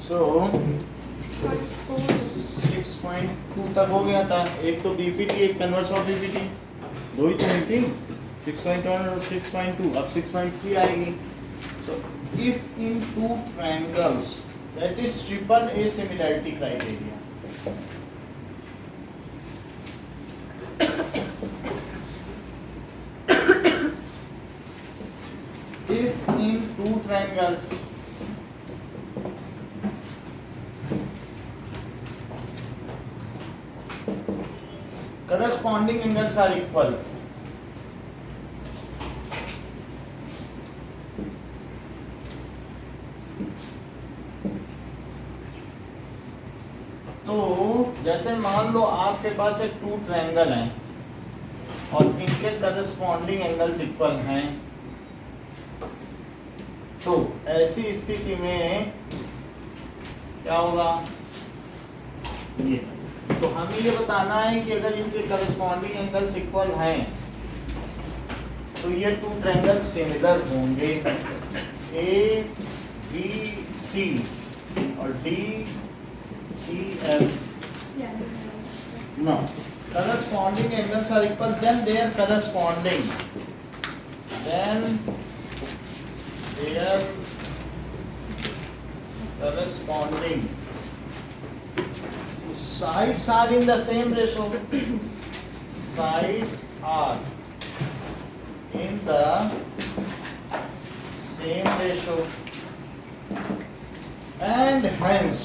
सो 6.2 तक हो गया था। एक तो बीपीटी, एक कन्वर्स ऑफ बीपीटी, दो ही तो नहीं थी, 6.1 और 6.2। अब 6.3 आएगी। So if in two triangles that is triple A similarity criteria, if in two triangles corresponding angles are equal, तो जैसे मान लो आपके पास एक टू ट्रायंगल है और इनके करस्पॉन्डिंग एंगल्स इक्वल हैं, तो ऐसी स्थिति में क्या होगा, ये तो हमें ये बताना है कि अगर इनके करस्पॉन्डिंग एंगल्स इक्वल हैं तो ये टू ट्रायंगल सिमिलर होंगे, ए बी सी और D E F. No, corresponding angles are equal, then their corresponding sides are in the same ratio. Sides are in the same ratio, and hence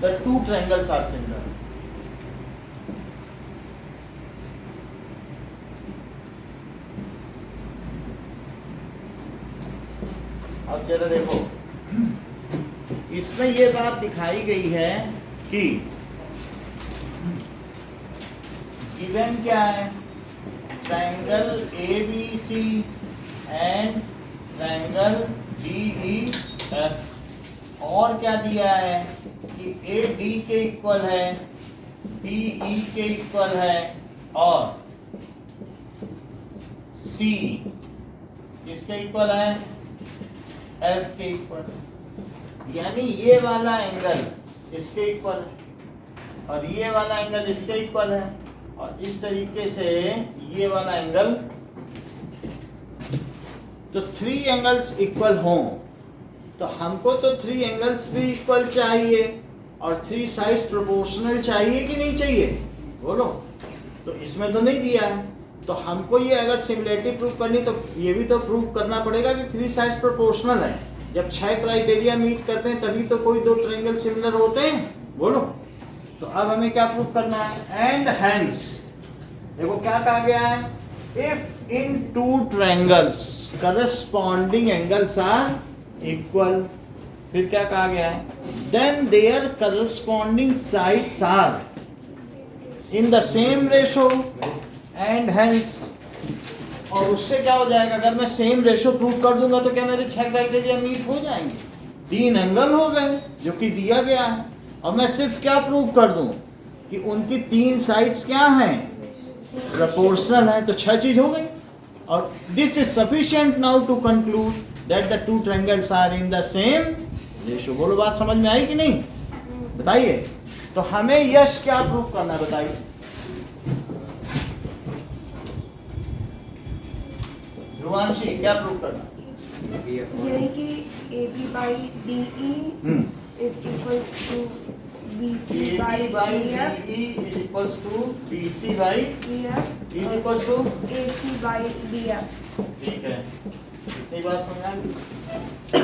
the two triangles are similar. अब जरा देखो, इसमें ये बात दिखाई गई है कि गिवन क्या है, triangle ABC and triangle DEF, और क्या दिया है कि AD के इक्वल है, BE के इक्वल है और C किसके इक्वल है, F के इक्वल, यानी ये वाला एंगल इसके इक्वल है और ये वाला एंगल इसके इक्वल है, और इस तरीके से ये वाला एंगल, तो थ्री एंगल्स इक्वल हों तो हमको तो थ्री एंगल्स भी इक्वल चाहिए और थ्री साइड्स प्रोपोर्शनल चाहिए कि नहीं चाहिए, बोलो। तो इसमें तो नहीं दिया है, तो हमको ये अगर सिमिलैरिटी प्रूव करनी तो ये भी तो प्रूव करना पड़ेगा कि थ्री साइड्स प्रोपोर्शनल है। जब 6 क्राइटेरिया मीट करते हैं तभी तो कोई दो ट्रायंगल सिमिलर होते हैं, बोलो। तो अब हमें क्या प्रूव करना है, एंड हेंस देखो क्या कहा गया है, if in two triangles corresponding angles are equal, फिर क्या कहा गया है, then their corresponding sides are in the same ratio and hence, और उससे क्या हो जाएगा, अगर मैं सेम रेशो प्रूव कर दूंगा तो क्या मेरे 6 क्राइटेरिया मीट हो जाएंगे, 3 एंगल हो गए जो कि दिया गया है। और मैं सिर्फ क्या प्रूव कर दूं कि उनकी 3 साइड्स क्या हैं, प्रोपोर्शनल हैं, तो 6 चीज हो गई। और this is sufficient now to conclude that the two triangles are in the same ratio. बोलो, बात समझ में आई कि नहीं, बताइए। तो हमें यश क्या प्रूव करना है, बताइए। ध्रुवांशी क्या प्रूव करना, यही कि AB by DE is equals to BC by DF is equals to BC by DF is equals to AC by DF। ठीक है, इतनी बात समझा।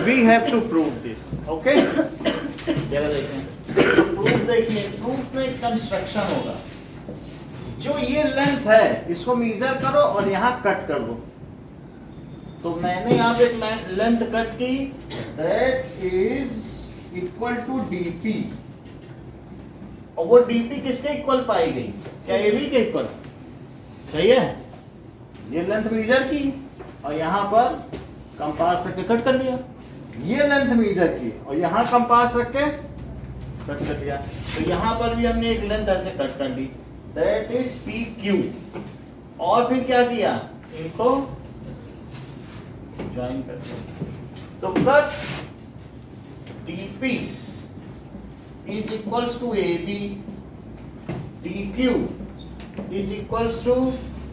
We have to prove this, okay? जरा देखें, प्रूफ देखिए, प्रूफ में कंस्ट्रक्शन होगा। जो ये लेंथ है इसको मेजर करो और यहाँ कट कर दो। तो मैंने यहाँ पे लेंथ कट की, that is equal to DP, और वो DP किसके इक्वल पाई गई, क्या AB के इक्वल, सही है। ये लेंथ मेजर की और यहाँ पर कंपास रख के कट कर दिया, ये लेंथ मेजर की और यहाँ कंपास रख के कट कर दिया। तो यहाँ पर भी हमने एक लेंथ ऐसे कट कर दी, दैट इज PQ। और फिर क्या किया, इनको ज्वाइन कर दिया। तो cut DP is equals to AB, DQ is equals to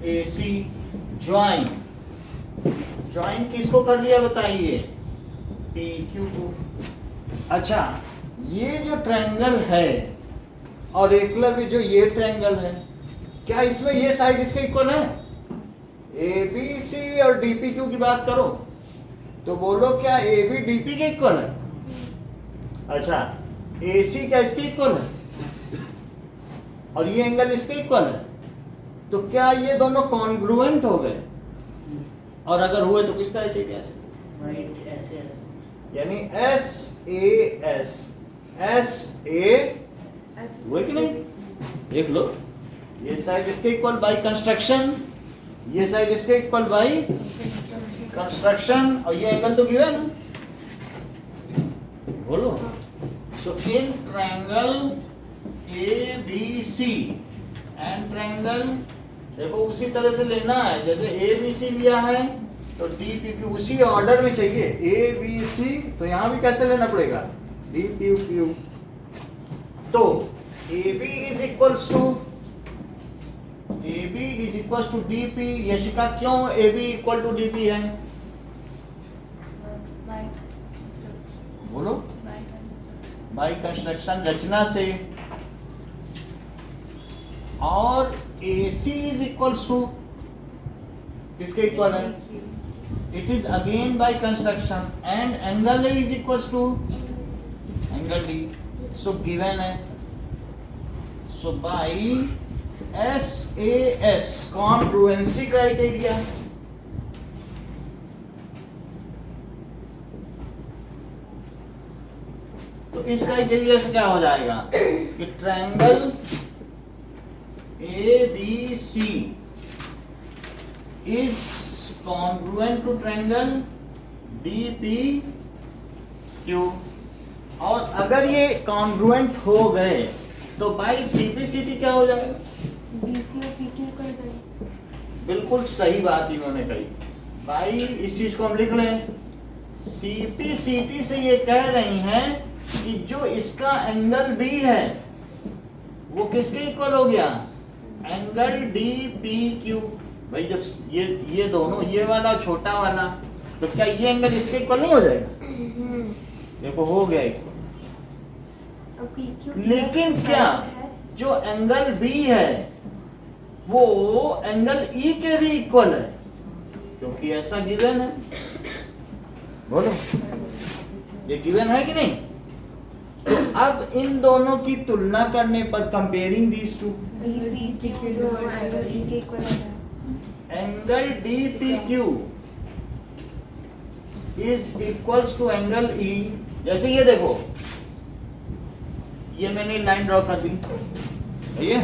AC. Join किसको कर लिया बताइए? PQ को। अच्छा, ये जो ट्रायंगल है और एकलव्य जो ये ट्रायंगल है, क्या इसमें ये साइड इसके इक्वल है? ABC और DPQ की बात करो तो बोलो क्या AB DP के इक्वल है? अच्छा, AC क्या इसके इक्वल है? और ये एंगल इसके इक्वल है, तो क्या ये दोनों कॉन्ग्रुएंट हो गए? और अगर हुए तो किसका राइट ऐसे? यानी SA हुए कि नहीं? देख लो, ये साइड इसके इक्वल बाय कंस्ट्रक्शन, ये साइड इसके इक्वल बाय कंस्ट्रक्शन, और ये एंगल तो गिवन है। बोलो, so in triangle ABC and triangle, देखो उसी तरह से लेना है जैसे ABC लिया है तो DPQ उसी ऑर्डर में चाहिए। ABC तो यहां भी कैसे लेना पड़ेगा? DPQ। तो AB is equals to DP। Yashika क्यों AB इक्वल टू DP है? बोलो, बाय कंस्ट्रक्शन, रचना से। और AC इज इक्वल्स टू किसके इक्वल है? It is again by construction, and angle A is equals to angle D। So given है, so by SAS congruency criteria, तो इस criteria से क्या हो जाएगा कि triangle ABC is congruent to triangle DPQ। और अगर ये कॉन्ग्रुएंट हो गए तो बाई CPCT क्या हो जाएगा? BC और PQ कर देंगे। बिल्कुल सही बात इन्होंने कही। भाई इस चीज को हम लिख लें, CPCT से ये कह रही हैं कि जो इसका एंगल B है वो किसके इक्वल हो गया? Angle DPQ। भाई जब ये दोनों, ये वाला छोटा वाला, तो क्या ये एंगल इसके इक्वल नहीं हो जाएगा? देखो हो गया इक्वल। लेकिन क्या जो एंगल B है वो एंगल E के भी इक्वल है, क्योंकि ऐसा गिवन है। बोलो, ये गिवन है कि नहीं? तो अब इन दोनों की तुलना करने पर, कंपेयरिंग दीज टू, DPQ जो एंगल E के इक्वल है, angle DPQ is equals to angle E। जैसे ये देखो, ये मैंने लाइन ड्रॉ कर दी, ये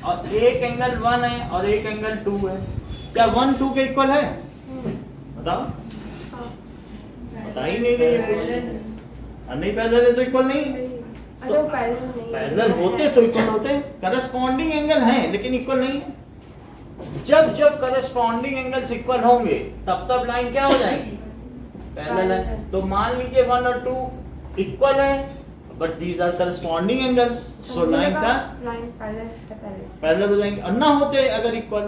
और एक एंगल 1 है और एक एंगल 2 है। क्या 1 2 के इक्वल है? बताओ, बता ही नहीं रही। नहीं पैरेलल है तो इक्वल नहीं। तो पैरेलल होते तो इक्वल होते, करस्पॉन्डिंग एंगल हैं लेकिन इक्वल नहीं। जब जब करस्पॉन्डिंग एंगल्स इक्वल होंगे तब तब लाइन क्या हो जाएगी? पैरेलल है। तो मान लीजिए 1 और 2 इक्वल है, but these are corresponding angles, so lines are parallel हो जाएंगे। और ना होते अगर इक्वल,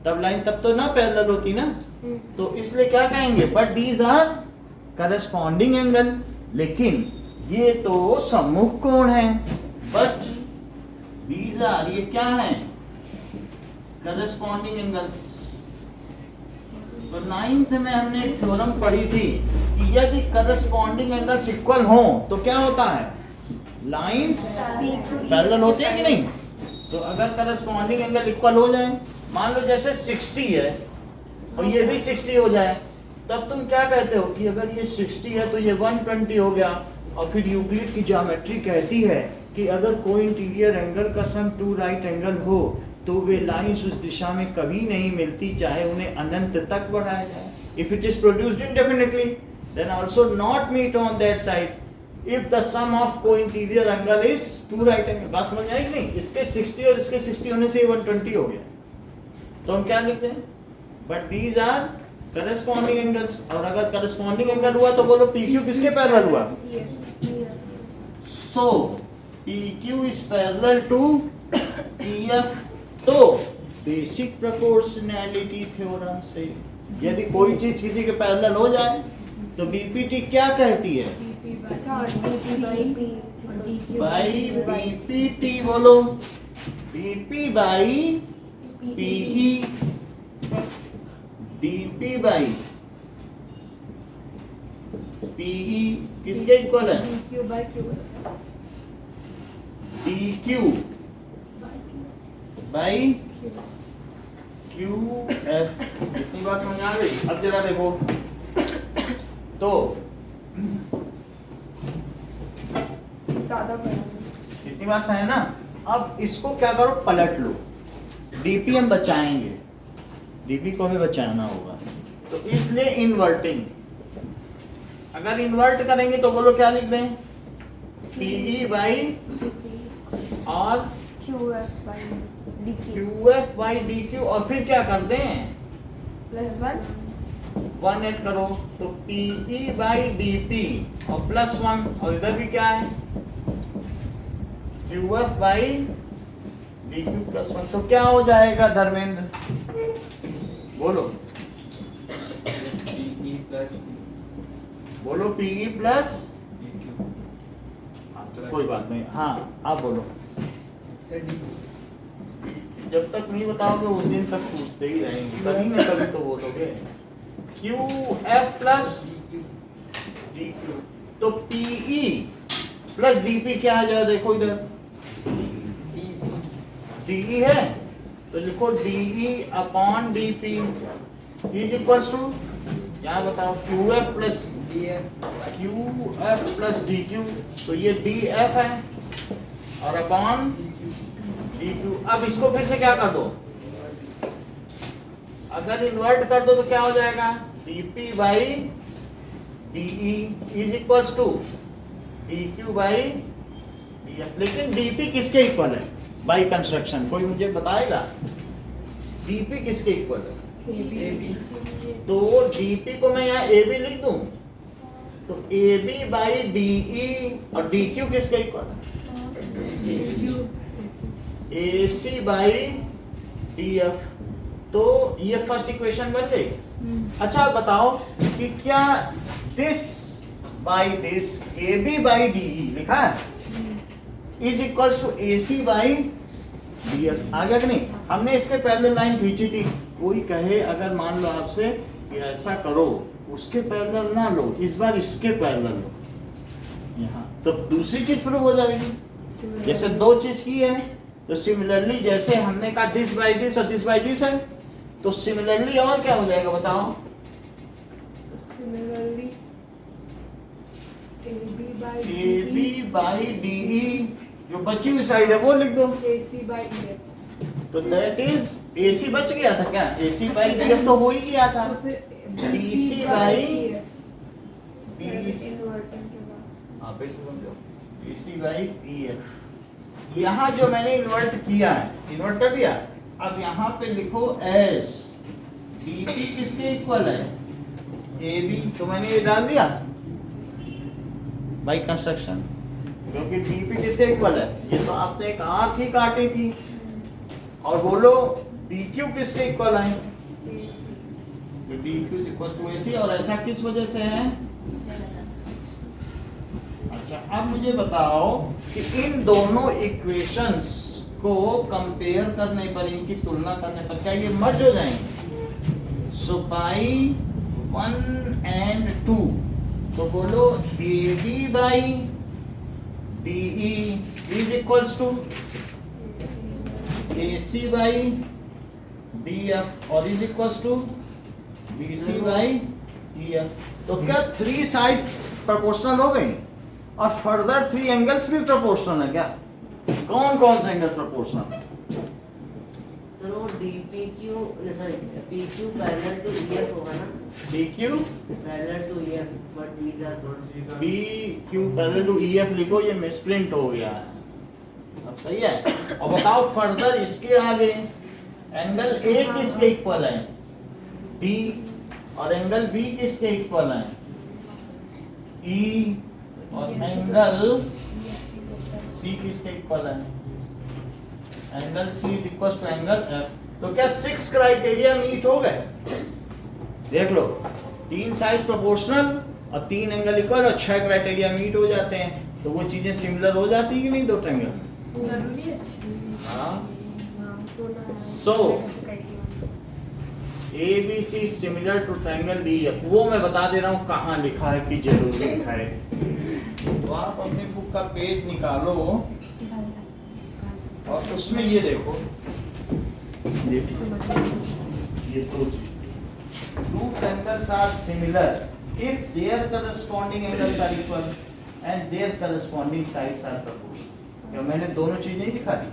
तब लाइन तब तो ना पैरेलल होती ना। तो इसलिए क्या कहेंगे? But these are corresponding angle. लेकिन ये तो सम्मुख कोण है, बट दीज आर, ये क्या है? Corresponding angles. तो 9th में हमने एक थ्योरम पढ़ी थी कि यदि करस्पॉन्डिंग एंगल्स इक्वल हो तो क्या होता है? लाइंस पैरेलल होते हैं कि नहीं? तो अगर करस्पॉन्डिंग एंगल इक्वल हो जाए, मान लो जैसे 60 है और ये भी 60 हो जाए, तब तुम क्या कहते हो कि अगर ये 60 है तो ये 120 हो गया। और फिर यूक्लिड की ज्योमेट्री कहती है कि अगर कोई इंटीरियर एंगल का सम 2 राइट एंगल हो तो वे लाइंस उस दिशा में कभी नहीं मिलती, चाहे उन्हें अनंत तक बढ़ाया जाए। If it is produced indefinitely then also not meet on that side if the sum of cointerior angle is 2 right angle. बात समझ आई कि नहीं? इसके 60 और इसके 60 होने से 120 हो गया। तो हम क्या लिखते हैं? But these are corresponding angles, और अगर करस्पॉन्डिंग एंगल हुआ तो बोलो PQ किसके पैरेलल हुआ? So PQ is parallel to EF। तो बेसिक प्रोपोर्शनैलिटी थ्योरम से यदि कोई चीज किसी के पैरेलल हो जाए तो BPT क्या कहती है? बाई BPT बोलो, BP by PE, DP by PE किसके इक्वल है? DQ by QF। इतनी बात समझ आ गई? अब जरा देखो तो इतनी बात है ना। अब इसको क्या करो, पलट लो। DP हम बचाएंगे, DP को हमें बचाना होगा, तो इसलिए इन्वर्टिंग। अगर इन्वर्ट करेंगे तो बोलो क्या लिख दें? PE बाई और QF बाई DQ, और फिर क्या कर दें? +1 ऐड करो तो PE बाई DP और +1, और इधर भी क्या है? QF by DQ +1। तो क्या हो जाएगा धर्मेंद्र? बोलो बोलो PE प्लस, कोई बात नहीं, हाँ आप बोलो। जब तक नहीं बताओगे उस दिन तक पूछते ही रहेंगे, कभी ना कभी तो बोलोगे। QF प्लस DQ, तो PE प्लस DP क्या आ जाए? देखो इधर DE है तो लिखो DE upon DP is equals to, यहाँ बताओ QF प्लस DQ, तो ये DF है और अपॉन DQ। अब इसको फिर से क्या कर दो, अगर इन्वर्ट कर दो तो क्या हो जाएगा? DP by DE is equals to DQ by DF। लेकिन DP किसके इक्वल है बाई कंस्ट्रक्शन? कोई मुझे बताएगा DP किसके इक्वल है? तो DP को मैं यहाँ AB लिख दूं तो AB बाई DE, और DQ किसके इक्वल है? AC by DF। तो ये फर्स्ट इक्वेशन बन गई। अच्छा बताओ कि क्या this by this AB by DE लिखा है is equals to AC by DF। आ गया कि नहीं? हमने इसके पहले लाइन खींची थी। कोई कहे अगर मान लो आपसे कि ऐसा करो, उसके पैरेलल ना लो, इस बार इसके पैरेलल लो यहाँ, तो दूसरी चीज प्रूव हो जाएगी। जैसे दो चीज की है तो सिमिलरली जैसे हमने कहा दिस बाई दिस और दिस बाई दिस है, तो सिमिलरली और क्या हो जाएगा बताओ? AB बाई DE, जो बची हुई साइड है वो लिख दो। AC by EF। तो दैट इज AC बच गया था क्या? AC बाई DF तो हो ही गया था। तो फिर BC बाई हाँ फिर से समझो, BC बाई EF। यहाँ जो मैंने इन्वर्ट किया है, इन्वर्ट कर दिया। अब यहाँ पे लिखो एस DP किसके इक्वल है? AB, तो मैंने ये डाल दिया बाई कंस्ट्रक्शन, क्योंकि DP किसके इक्वल है? ये तो आपने एक आर्क ही काटी थी। और बोलो DQ किसके इक्वल है? तो DQ is equal to AC, और ऐसा किस वजह से है? अच्छा अब मुझे बताओ कि इन दोनों इक्वेशंस को कंपेयर करने पर, इनकी तुलना करने पर क्या ये मर्ज हो जाएंगे? सो बाई 1 and 2, तो बोलो AB by DE is equals to AC by DF और is equals to BC by EF। तो क्या 3 साइड्स प्रोपोर्शनल हो गई और फर्दर 3 एंगल्स भी प्रोपोर्शनल है क्या? कौन कौन से एंगल प्रोपोर्शनल? सर वो PQ पैरेलल टू EF होगा ना? DQ parallel to EF, but these are not। BQ parallel to EF लिखो, ये मिसप्रिंट हो गया है। अब सही है। और बताओ फर्दर इसके आगे एंगल A किसके इक्वल है? D और एंगल बी किसके इक्वल है? ई और एंगल सी किसके इक्वल है? Angle C is equal to angle F. तो क्या 6 क्राइटेरिया मीट हो गए? देख लो, 3 साइज प्रोपोर्शनल और 3 एंगल इक्वल और 6 क्राइटेरिया मीट हो जाते हैं। तो वो चीजें सिमिलर हो जाती कि नहीं दो ट्रायंगल में? जरूरी है। हाँ। So ABC similar to triangle DEF। वो मैं बता दे रहा हूँ कहाँ लिखा है कि जरूरी है। तो आप अपने बुक का पेज निकालो और उसमें ये देखो, ये दो two triangles are similar if their corresponding angles are equal and their corresponding sides are proportional। क्या मैंने दोनों चीज नहीं दिखा दी?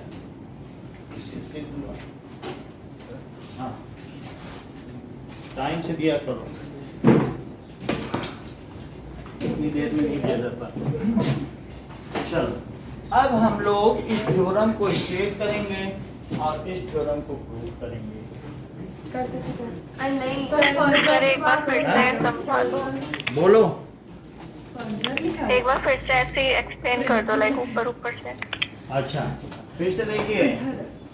हाँ, टाइम से दिया करो, इतनी देर में नहीं दिया जाता। चलो, अब हम लोग इस थ्योरम को स्टेट करेंगे और इस थ्योरम को प्रूव करेंगे। नहीं सर, एक बार फिर से समझा दो। बोलो। एक बार फिर से ऐसे एक्सप्लेन कर दो, लाइक ऊपर ऊपर से। अच्छा, फिर से देखिए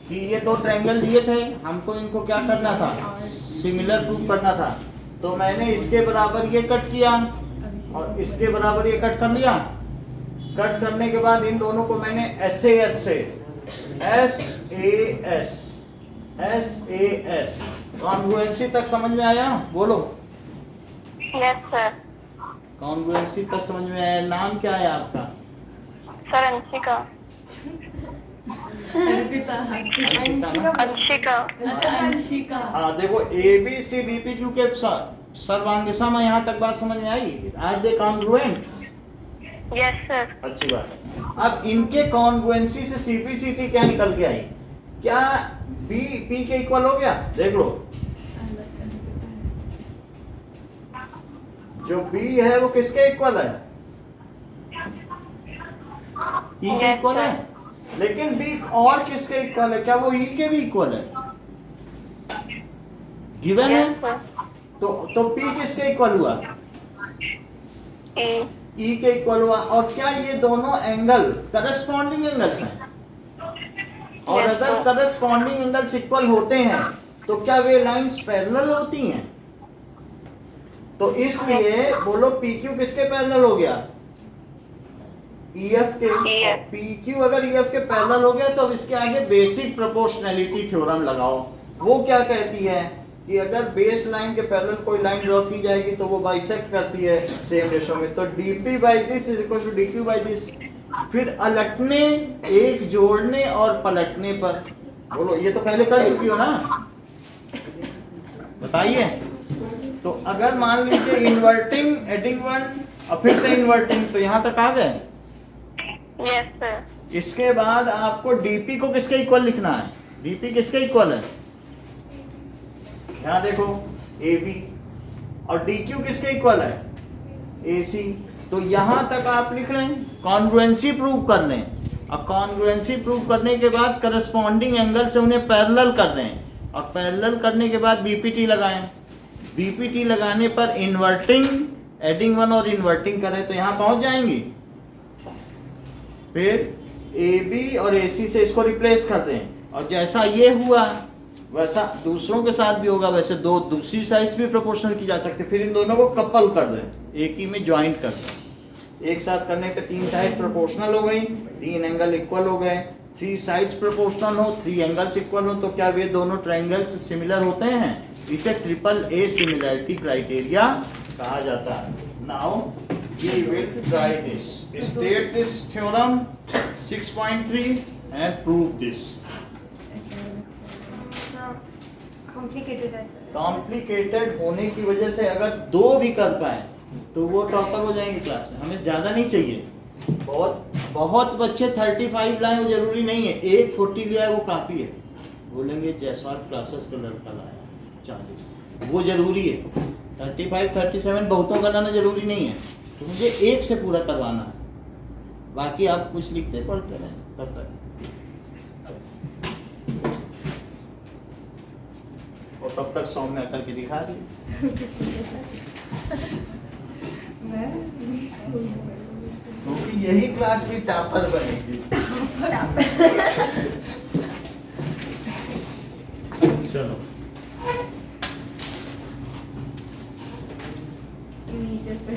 कि ये दो ट्रायंगल दिए थे, हमको इनको क्या करना था? सिमिलर प्रूव करना था। तो मैंने इसके बराबर ये कट किया और इसके बराबर ये कट कर लिया। कट करने के बाद इन दोनों को मैंने SAS कॉन्ग्रुएंसी तक समझ में आया? बोलो। Yes sir. कॉन्ग्रुएंसी तक समझ में आया। नाम क्या है आपका? सर अंशिका। अंशिका। हाँ, देखो ABC BPQ के सर्वांगिसा में यहाँ तक बात समझ में आई? Are they congruent? Yes sir. अच्छी बात है। अब इनके कॉन्ग्रुएंसी से CPCT क्या निकल के आई? क्या B P के इक्वल हो गया? देख लो, जो B है वो किसके इक्वल है? E के इक्वल है। लेकिन B और किसके इक्वल है? क्या वो E के भी इक्वल है? गिवन है। तो P किसके इक्वल हुआ? E के इक्वल हुआ। और क्या ये दोनों एंगल करस्पॉन्डिंग एंगल्स हैं? और अगर करस्पॉन्डिंग एंगल्स इक्वल होते हैं तो क्या वे लाइंस पैरेलल होती हैं? तो इसलिए बोलो PQ किसके पैरेलल हो गया? EF के। PQ अगर EF के पैरेलल हो गया तो अब इसके आगे बेसिक प्रोपोर्शनैलिटी थ्योरम लगाओ। वो क्या कहती है कि अगर बेस लाइन के पैरेलल कोई लाइन ड्रॉ की जाएगी तो वो बाइसेक्ट करती है सेम रेशो में। तो DP by this is equal to DQ by this. फिर अलटने, एक जोड़ने और पलटने पर, बोलो ये तो पहले कर चुकी हो ना? बताइए। तो अगर मान लीजिए इन्वर्टिंग, एडिंग वन और फिर से इन्वर्टिंग, तो यहाँ तक आ गए। Yes sir. इसके बाद आपको DP को किसके इक्वल लिखना है? DP किसके इक्वल है? यहाँ देखो AB। और DQ किसके इक्वल है? AC। तो यहाँ तक आप लिख लें, कॉन्ग्रुएंसी प्रूव कर लें और कॉन्ग्रुएंसी प्रूव करने के बाद करस्पॉन्डिंग एंगल से उन्हें पैरेलल कर दें और पैरेलल करने के बाद BPT लगाएं। BPT लगाने पर इन्वर्टिंग, एडिंग वन और इन्वर्टिंग करें तो यहाँ पहुँच जाएंगी। फिर AB और AC से इसको रिप्लेस कर दें और जैसा ये हुआ वैसा दूसरों के साथ भी होगा। वैसे दो दूसरी साइड्स भी प्रोपोर्शनल की जा सकती है। फिर इन दोनों को कपल कर दें, एक ही में ज्वाइंट कर दें। एक साथ करने पे 3 साइड प्रोपोर्शनल हो गई, 3 एंगल इक्वल हो गए। 3 साइड्स प्रोपोर्शनल हो, 3 एंगल्स इक्वल हो, तो क्या वे दोनों ट्रायंगल्स सिमिलर होते हैं? इसे AAA सिमिलैरिटी क्राइटेरिया कहा जाता है। Now we will try this. State this theorem 6.3 and prove this. Complicated होने की वजह से अगर 2 भी कर पाए तो वो टॉपर हो जाएंगे क्लास में। हमें ज़्यादा नहीं चाहिए। बहुत बच्चे 35 लाए, वो जरूरी नहीं है। 40 लिया है वो काफ़ी है। बोलेंगे जायसवाल क्लासेस का लड़का लाया 40, वो जरूरी है। 35 37 बहुतों का लाना जरूरी नहीं है। तो मुझे 1 से पूरा करवाना है। बाकी आप कुछ लिखते पढ़ते रहें तब तक। और तब तक सौम्या करके दिखा दी। क्योंकि यही क्लास की टॉपर बनेगी। चलो नीचे से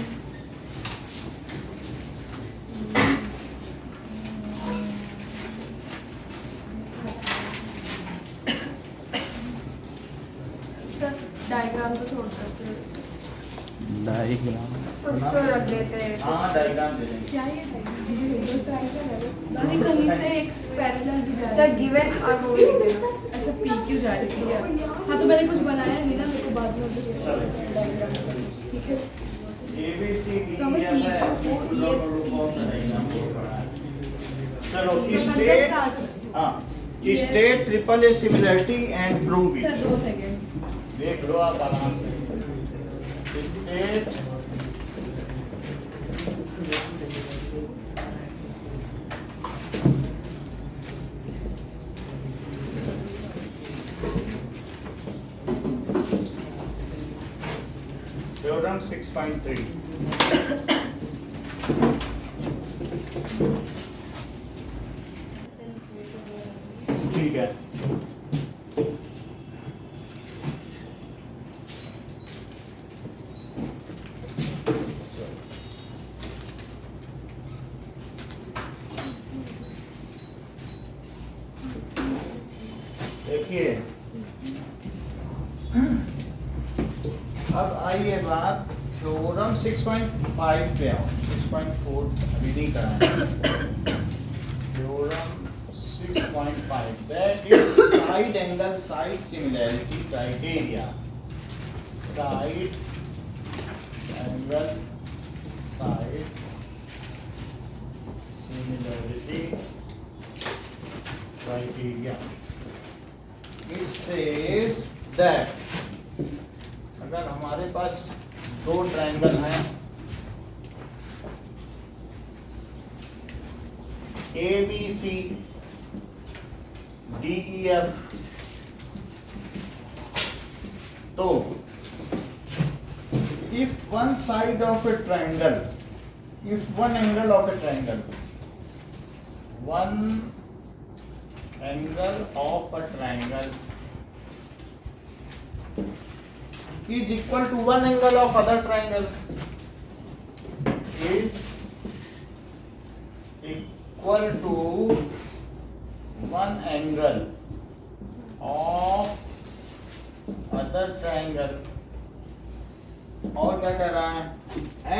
सर डायग्राम तो छोड़ सकते हो, डायग्राम उसको रख देते हैं। हाँ डायग्राम दे देंगे। क्या ये डायग्राम अरे कहीं से एक पैरेलल भी जा रहा है सर, गिवन और वो लिख देना। अच्छा पी क्यू जा रही है। हाँ तो मैंने कुछ बनाया नहीं ना, मेरे को बाद में डायग्राम ठीक है। ABCD तो हमें है वो चलो तो स्टेट start। हाँ state triple A similarity and prove sir it. 2 second देख लो आप आराम से। स्टेट थ्योरम 6.3 ठीक है। देखिए अब आइए बात थ्योरम 6.5 पे आओ। 6.4 अभी नहीं कराएंगे। Theorem 6.5 that is side angle side similarity criteria। side angle side similarity criteria। It says that अगर हमारे पास 2 ट्रायंगल हैं ABC DEF, तो if one side of a triangle, if one angle of a triangle, one angle of a triangle is equal to one angle of other triangle, is equal to one angle of other triangle, और क्या कह रहा है,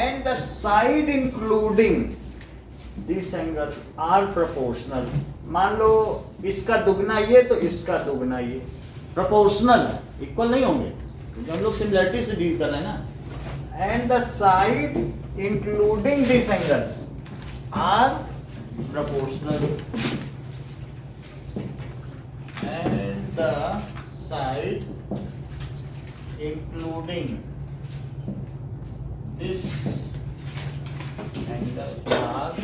and the side including this angle are proportional। मान लो इसका दुगना ये तो इसका दुगना ये, प्रोपोर्शनल है, इक्वल नहीं होंगे क्योंकि हम लोग सिमिलरिटी से डील कर रहे हैं ना। And the side including this angles are proportional, and the side including this angle are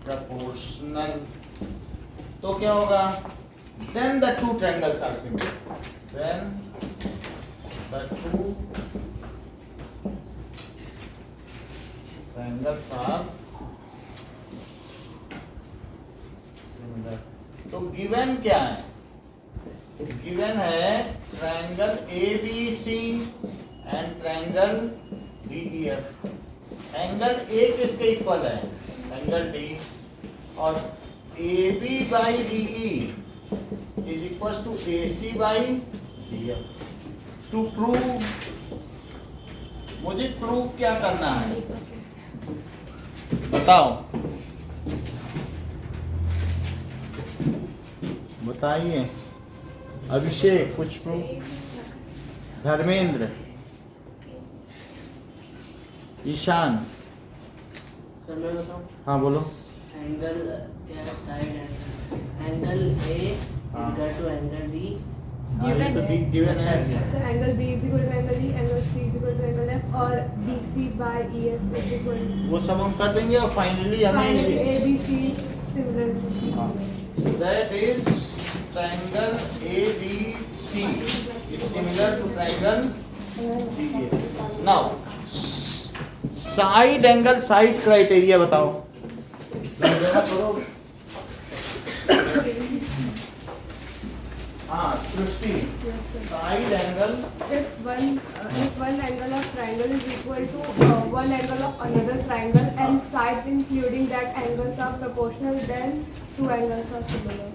proportional। तो क्या होगा, then the two triangles are similar, then the two triangles are similar। तो given क्या है, given है triangle ABC and triangle DEF। Angle A किसके equal है, angle D, और AB by DE is equals to AC by DF। To prove, मुझे prove क्या करना है बताओ, बताइए। अभिषेक कुछ प्रूव, धर्मेंद्र, ईशान, सर मैं बताऊं, हाँ बोलो। एंगल क्या है, साइड एंगल ए हाँ। Equal to angle B. हाँ, ये तो गिवन है। Sir angle B is equal to angle E, angle C is equal to angle F, और BC by EF is equal वो सब हम कर देंगे और फाइनली फाइनली हमें ABC similar. That is triangle ABC is similar to triangle DEF. Now side angle side criteria बताओ. हाँ सृष्टि side angle If one angle of triangle is equal to one angle of another triangle and sides including that angles are proportional, then two angles are similar.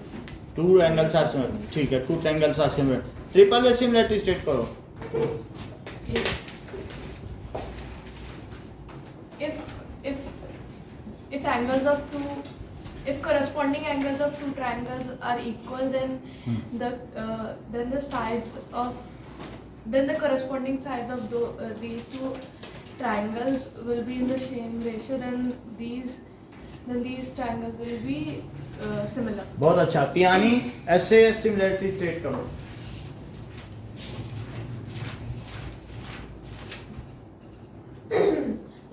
two angles are similar. ठीक है, two angles are similar. Triple A similarity state करो. If angles of two, if corresponding angles of two triangles are equal, then the corresponding sides of these two triangles will be in the same ratio. Then these triangles will be similar. बहुत अच्छा. पियानी ऐसे similarity state करो.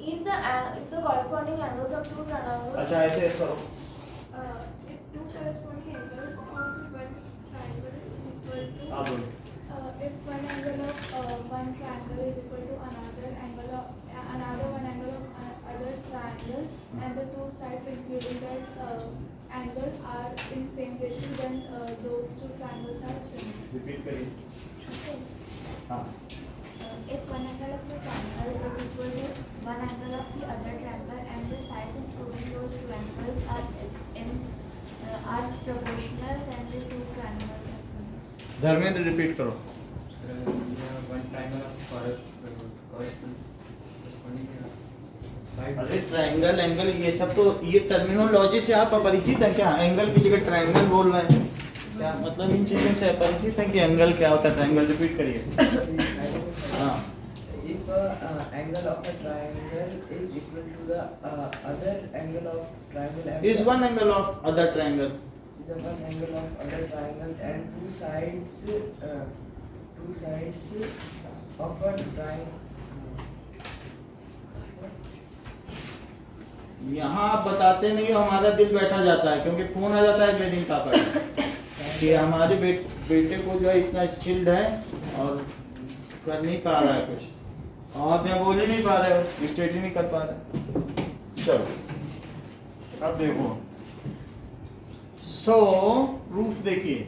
If the corresponding angles of two triangles अच्छा ऐसे करो. If two corresponding angles of one triangle is equal to आप बोलो. if one angle of one triangle is equal to another one angle of other triangle and the two sides including that angle are in same ratio, then those two triangles are similar. Repeat करिए. हाँ. if one angle of the triangle is equal to one angle of the other triangle and the sides including those two angles are proportional, then the two triangles are similar. Dharmendra repeat करो. one triangle of corresponding अरे triangle angle ये सब तो ये terminology से आप अपरिचित हैं क्या? एंगल की जगह ट्रायंगल बोल रहे हैं क्या? मतलब इन चीजों से अपरिचित हैं कि एंगल क्या होता है? ट्रायंगल रिपीट करिए. हाँ. If angle of a triangle is equal to the other angle of triangle and Is one angle of other triangle. is a one angle of other triangles and two sides of a triangle. यहाँ आप बताते नहीं हो, हमारा दिल बैठा जाता है क्योंकि फोन आ जाता है अगले दिन का पर कि हमारे बेटे को जो है इतना स्किल्ड है और कर नहीं पा रहा है कुछ. आप यहाँ बोल ही नहीं पा रहे हो, स्टेट ही नहीं कर पा रहे. चलो अब देखो. सो प्रूफ देखिए.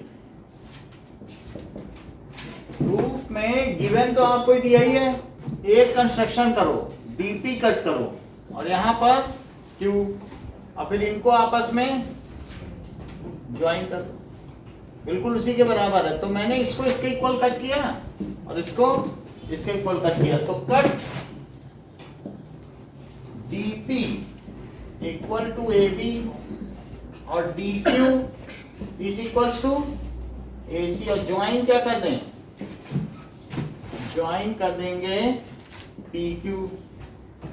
प्रूफ में गिवन तो आपको ही दिया ही है. एक कंस्ट्रक्शन करो, डीपी कट करो और यहाँ पर क्यू, और फिर इनको आपस में ज्वाइन कर दो. बिल्कुल उसी के बराबर है. तो मैंने इसको इसके इक्वल कट किया और इसको इसके इक्वल कट किया. तो cut DP equal to AB और DQ is equals to AC और ज्वाइन क्या कर दें? ज्वाइन कर देंगे PQ.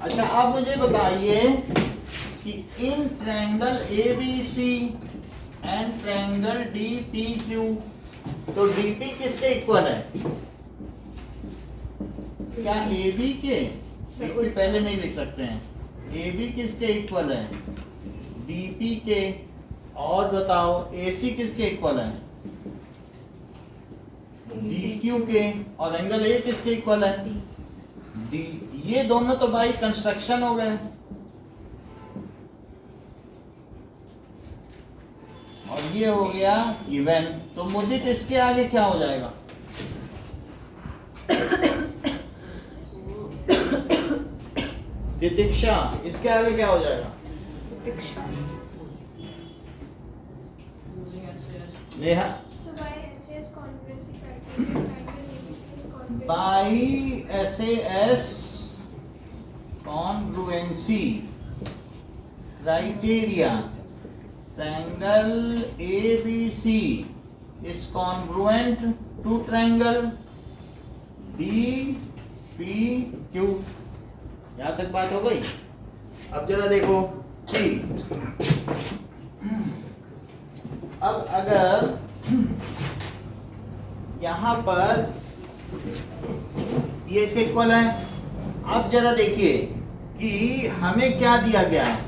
अच्छा आप मुझे बताइए कि इन triangle ABC and triangle DPQ तो DP किसके इक्वल है? क्या AB के? DP पहले नहीं लिख सकते हैं. AB किसके इक्वल है? DP के. और बताओ AC किसके इक्वल है? DQ के. और एंगल A किसके इक्वल है? D. ये दोनों तो भाई कंस्ट्रक्शन हो गए और ये हो गया गिवन. तो मुदित इसके आगे क्या हो जाएगा? दिदीक्षा इसके आगे क्या हो जाएगा? Neha So by SAS congruency criteria, triangle ABC is congruent. by SAS congruency criteria triangle ABC is congruent to triangle DPQ. यहाँ तक बात हो गई. अब जरा देखो कि अब अगर यहाँ पर ये इसके इक्वल है. अब जरा देखिए कि हमें क्या दिया गया है.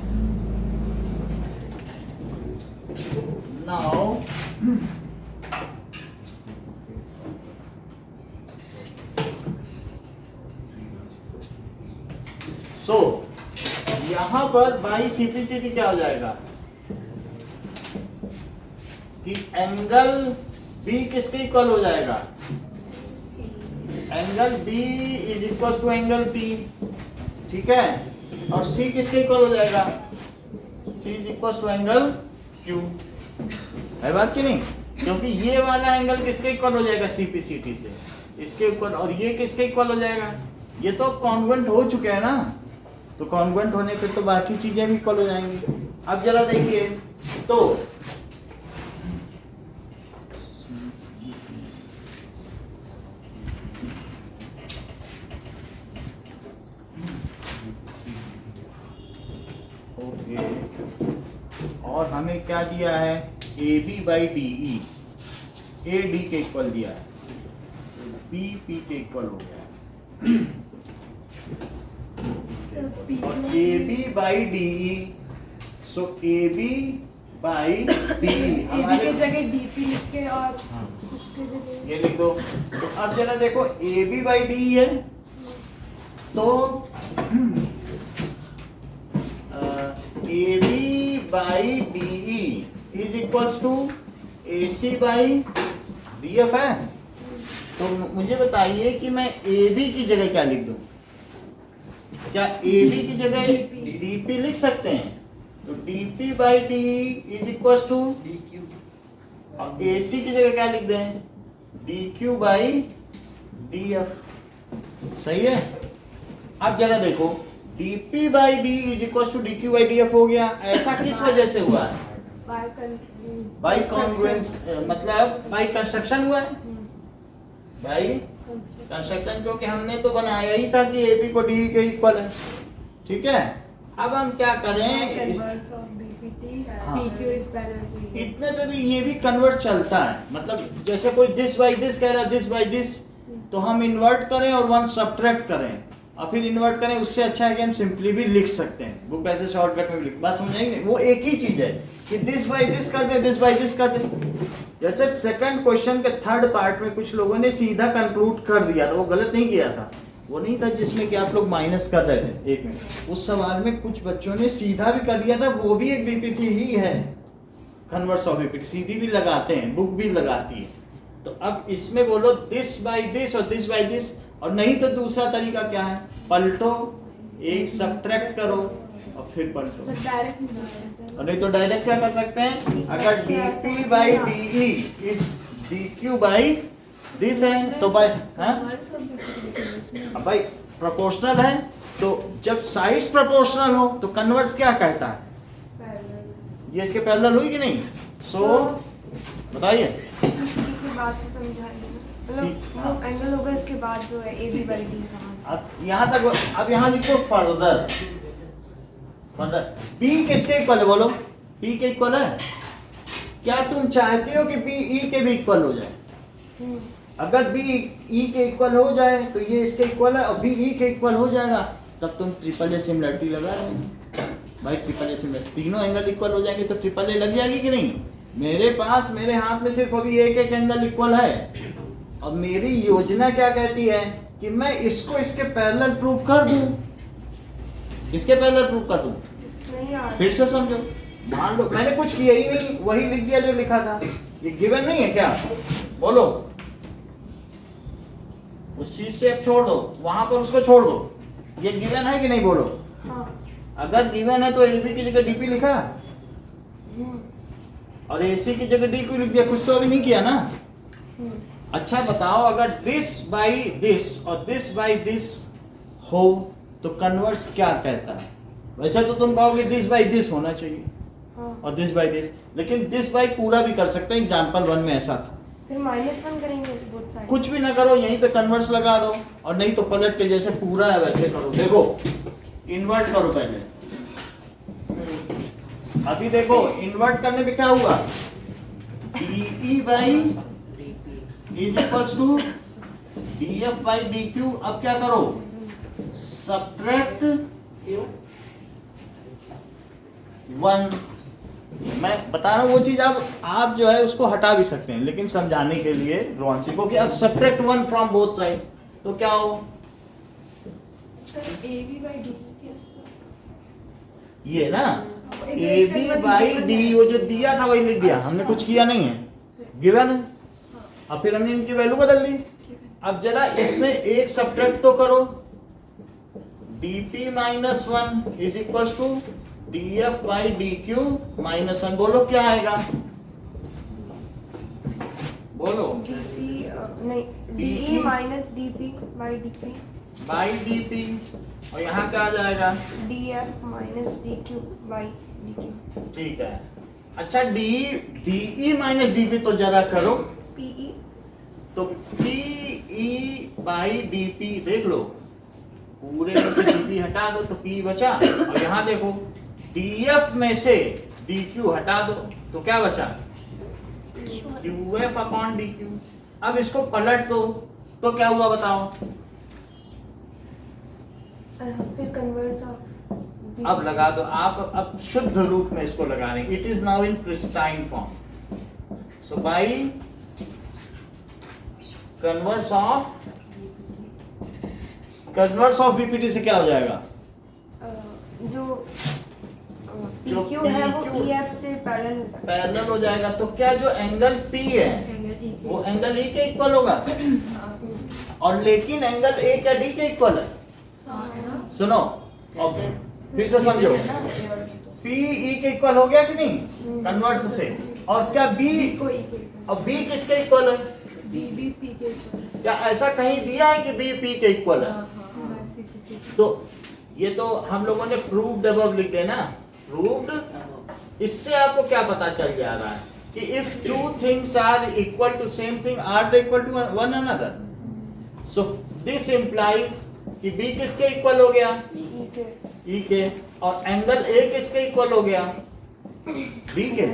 नाउ सो यहां पर बाई सीपीसीटी क्या हो जाएगा कि एंगल बी किसके इक्वल हो जाएगा, angle B is equal to angle P, ठीक है, और सी किसके इक्वल हो जाएगा, C is equal to angle Q, है बात की नहीं, क्योंकि ये वाला एंगल किसके इक्वल हो जाएगा सीपीसीटी से, इसके इक्वल, और ये किसके इक्वल हो जाएगा, ये तो कॉन्वेंट हो चुके हैं ना, तो कॉन्वेंट होने पे तो बाकी चीजें भी इक्वल हो जाएंगी। अब जरा देखिए तो ओके, और हमें क्या दिया है, A B by D E, A D के इक्वल दिया है, बी पी के इक्वल हो गया है, और A B by D E, so A B by D E हमारे की जगह डीपी लिख के और हाँ, उसके जगह ये लिख दो। तो अब जरा देखो A B by D E है, तो A B by D E is equals to A C by D F है। तो मुझे बताइए कि मैं ए बी की जगह क्या लिख दूं, क्या ए बी की जगह डी पी लिख सकते हैं, तो D P by D is equals to, DQ. अब ए सी की जगह क्या लिख दें, D Q by D F, सही है। अब जरा देखो dp by D is equal to dq by df हो गया, ऐसा किस वजह से हुआ है, बाई कॉन्ग्रुएंस, मतलब बाई कंस्ट्रक्शन हुआ है, बाई कंस्ट्रक्शन, क्योंकि हमने तो बनाया ही था कि ab को de के इक्वल है, ठीक है। अब हम क्या करें, हाँ। इतने पे भी ये भी कन्वर्ट चलता है, मतलब जैसे कोई दिस बाई दिस कह रहा है, दिस बाई दिस, तो हम इन्वर्ट करें और वन सब्ट्रैक्ट करें और फिर इन्वर्ट करें, उससे अच्छा है कि हम सिंपली भी लिख सकते हैं, बुक ऐसे शॉर्टकट में लिख, बात समझाएंगे, वो एक ही चीज है कि दिस बाई दिस कर दे, दिस बाई दिस कर दे। जैसे सेकंड क्वेश्चन के थर्ड पार्ट में कुछ लोगों ने सीधा कंक्लूड कर दिया था, वो गलत नहीं किया था, वो नहीं था जिसमें कि आप लोग माइनस कर रहे थे, एक मिनट, उस सवाल में कुछ बच्चों ने सीधा भी कर दिया था, वो भी एक बीपीटी ही है, कन्वर्स ऑफ बीपीटी, सीधी भी लगाते हैं, बुक भी लगाती है। तो अब इसमें बोलो दिस बाई दिस और दिस बाई दिस, और नहीं तो दूसरा तरीका क्या है, पलटो, एक सब्ट्रैक्ट करो और फिर पलटो, और नहीं तो डायरेक्ट क्या कर सकते हैं, अगर dp by D is dq by this है तो बाई, अब भाई प्रोपोर्शनल है, तो जब साइड्स प्रोपोर्शनल हो तो कन्वर्स क्या कहता है, ये इसके पैरेलल हुई कि नहीं, सो बताइए बाद से समझाइए, मतलब एंगल होगा इसके बाद जो है ए बी बाई डी का। अब यहाँ तक, अब यहाँ लिखो फर्दर, फर्दर P किसके इक्वल है, बोलो P के इक्वल है, क्या तुम चाहते हो कि B E के भी इक्वल हो जाए, अगर B E के इक्वल हो जाए तो ये इसके इक्वल है, और B E के इक्वल हो जाएगा तब तुम ट्रिपल ए सिमिलरिटी लगा रहे हो भाई, ट्रिपल ए सिमिलरिटी, तीनों एंगल इक्वल हो जाएंगे तो ट्रिपल ए लग जाएगी कि नहीं। मेरे पास, मेरे हाथ में सिर्फ अभी एक एक एंगल इक्वल है, और मेरी योजना क्या कहती है कि मैं इसको इसके पैरेलल प्रूव कर दूं, इसके पैरेलल प्रूव कर दूं, फिर से समझो, मान लो मैंने कुछ किया ही नहीं, वही लिख दिया जो लिखा था, ये गिवन नहीं है क्या, बोलो, उस चीज से अब छोड़ दो, वहां पर उसको छोड़ दो, ये गिवन है कि नहीं, बोलो। अगर गिवन है तो AB की जगह DP लिखा और AC की जगह DQ लिख दिया, कुछ तो अभी नहीं किया ना। अच्छा बताओ, अगर दिस बाई दिस और दिस बाई दिस हो तो कन्वर्स क्या कहता है, वैसे तो तुम कहोगे दिस बाई दिस होना चाहिए और दिस बाई दिस, लेकिन दिस बाई पूरा भी कर सकते हैं, एग्जाम्पल 1 में ऐसा था, फिर -1 करेंगे बोथ साइड, कुछ भी ना करो, यहीं पे कन्वर्स लगा दो, और नहीं तो पलट के जैसे पूरा है वैसे करो, देखो इन्वर्ट करो पहले, अभी देखो इन्वर्ट करने पे क्या हुआ, dp by is equals to df by dq, अब क्या करो, सब्ट्रैक्ट 1, मैं बता रहा हूँ वो चीज, आप जो है उसको हटा भी सकते हैं, लेकिन समझाने के लिए रोहन को कि अब सब्ट्रैक्ट 1 फ्रॉम बोथ साइड, तो क्या हो, sir A B by D ये ना ए बी बाई डी, वो जो दिया था वही लिख दिया, हमने कुछ किया नहीं है, गिवन है। अब फिर हमने इनकी वैल्यू बदल दी। अब जरा इसमें एक सब्ट्रैक्ट तो करो, dp minus 1 is equal to df by dq minus 1। बोलो क्या आएगा, बोलो। नहीं DE minus DP by DP by dp, और यहाँ क्या आ जाएगा, DF minus DQ by DQ ठीक है। अच्छा de माइनस dp तो जरा करो, PE तो PE बाई dp देख लो, पूरे में से dp हटा दो तो p बचा, और यहाँ देखो df में से dq हटा दो तो क्या बचा, qf अपॉन dq। अब इसको पलट दो तो क्या हुआ बताओ, फिर कन्वर्स ऑफ अब लगा दो आप, अब शुद्ध रूप में इसको लगा रहे हैं। It is now in Christine form, so by converse of BPT से क्या हो जाएगा, जो जो PQ है वो PQ EF से पैरेलल होता है। पैरेलल हो जाएगा। तो क्या जो एंगल P है वो एंगल E के इक्वल होगा, और लेकिन एंगल A क्या D के इक्वल है, सुनो अब फिर से समझो, PE के इक्वल हो गया कि नहीं कन्वर्स से, और क्या B, अब B किसके इक्वल है, क्या ऐसा कहीं दिया है कि B P के इक्वल है, तो ये तो हम लोगों ने प्रूव्ड अबव लिख देना, प्रूव्ड। इससे आपको क्या पता चल जा रहा है कि if two things are equal to same thing are they equal to one another, so this implies कि B किसके इक्वल हो गया, E के, और एंगल A किसके इक्वल हो गया, B के।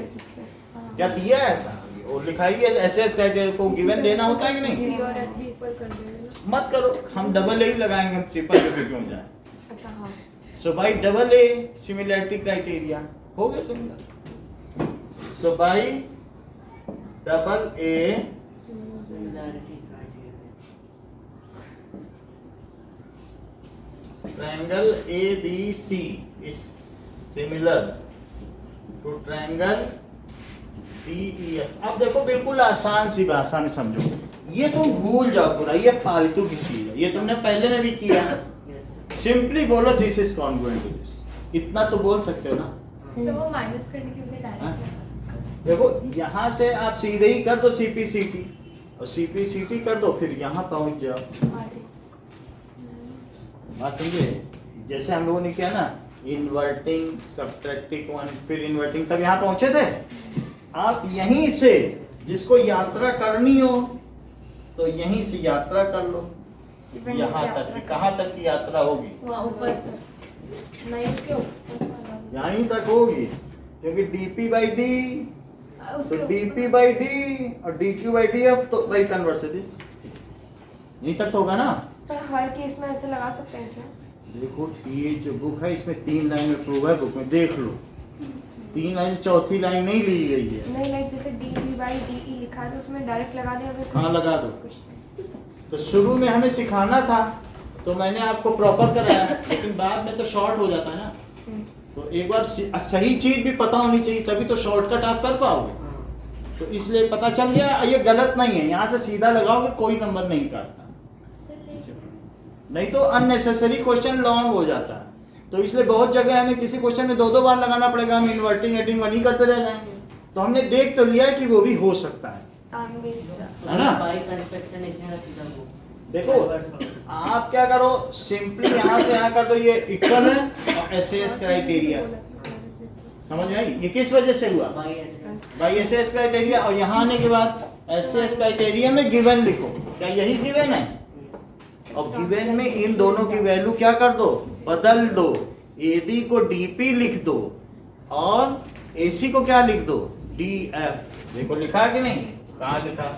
क्या दिया है ऐसा, वो लिखाई है एसएस क्राइटेरिया को गिवन देना होता है कि नहीं, C और F भी इक्वल कर देना। मत करो, हम डबल ए ही लगाएंगे, हम ट्रिपल ए पे क्यों जाए। अच्छा हाँ, so by double A similarity criteria हो गया similar, so by double A Similarity criteria. ट्रायंगल ABC is similar to triangle DEF। अब देखो बिल्कुल आसान सी भाषा में समझो, ये तुम भूल जाओ पूरा, ये फालतू की चीज है, ये तुमने पहले में भी किया। Yes, sir. सिंपली बोलो this is congruent to this, इतना तो बोल सकते हो ना। सर वो माइनस करने की वजह डायरेक्ट देखो यहाँ से आप सीधे ही कर दो CPCT, और CPCT कर दो, फिर यहाँ पहुंच जाओ। बात समझे, जैसे हम लोगों ने किया ना, इन्वर्टिंग सब्ट्रैक्टिंग वन, फिर इन्वर्टिंग, तब यहाँ पहुंचे थे। आप यहीं से जिसको यात्रा करनी हो तो यहीं से यात्रा कर लो, यहाँ तक की, कहाँ तक की यात्रा होगी, वहाँ ऊपर नहीं उसके ऊपर यहीं तक होगी, क्योंकि dp बाई d, तो dp बाई d और dq बाई df, तो बाई कन्वर्स दिस, यहीं तक तो होगा ना। सर हर केस में ऐसे लगा सकते हैं क्या? देखो ये जो बुक है इसमें 3 लाइन में प्रूव है, बुक में देख लो, 3 लाइन से चौथी लाइन नहीं ली गई है। नहीं लाइक जैसे DB बाई DE लिखा है तो उसमें डायरेक्ट लगा दिया फिर हाँ लगा दो, कुछ नहीं। तो शुरू में हमें सिखाना था तो मैंने आपको प्रॉपर कराया, लेकिन बाद में तो शॉर्ट हो जाता है ना, तो एक बार सही चीज भी पता होनी चाहिए, तभी तो शॉर्टकट आप कर पाओगे। हाँ. तो इसलिए पता चल गया ये गलत नहीं है, यहाँ से सीधा लगाओगे कोई नंबर नहीं काटना, नहीं तो अननेसेसरी क्वेश्चन लॉन्ग हो जाता है। तो इसलिए बहुत जगह हमें किसी क्वेश्चन में 2-2 बार लगाना पड़ेगा, हम इन्वर्टिंग एडिंग वही करते रह जाएंगे। तो हमने देख तो लिया है कि वो भी हो सकता है तो ना? बाई कंस्ट्रक्शन लिखने का सीधा वो देखो आप क्या करो, सिंपली यहाँ से यहाँ कर दो, ये इक्वल है और एसएस क्राइटेरिया, समझ में आई? ये किस वजह से हुआ, by SS by SS criteria, और यहाँ आने के बाद एसएस क्राइटेरिया में गिवन लिखो, क्या यही गिवन है? और गिवन में इन दोनों की वैल्यू क्या कर दो, बदल दो, AB को DP लिख दो और AC को क्या लिख दो, DF। देखो लिखा कि नहीं, कहाँ लिखा,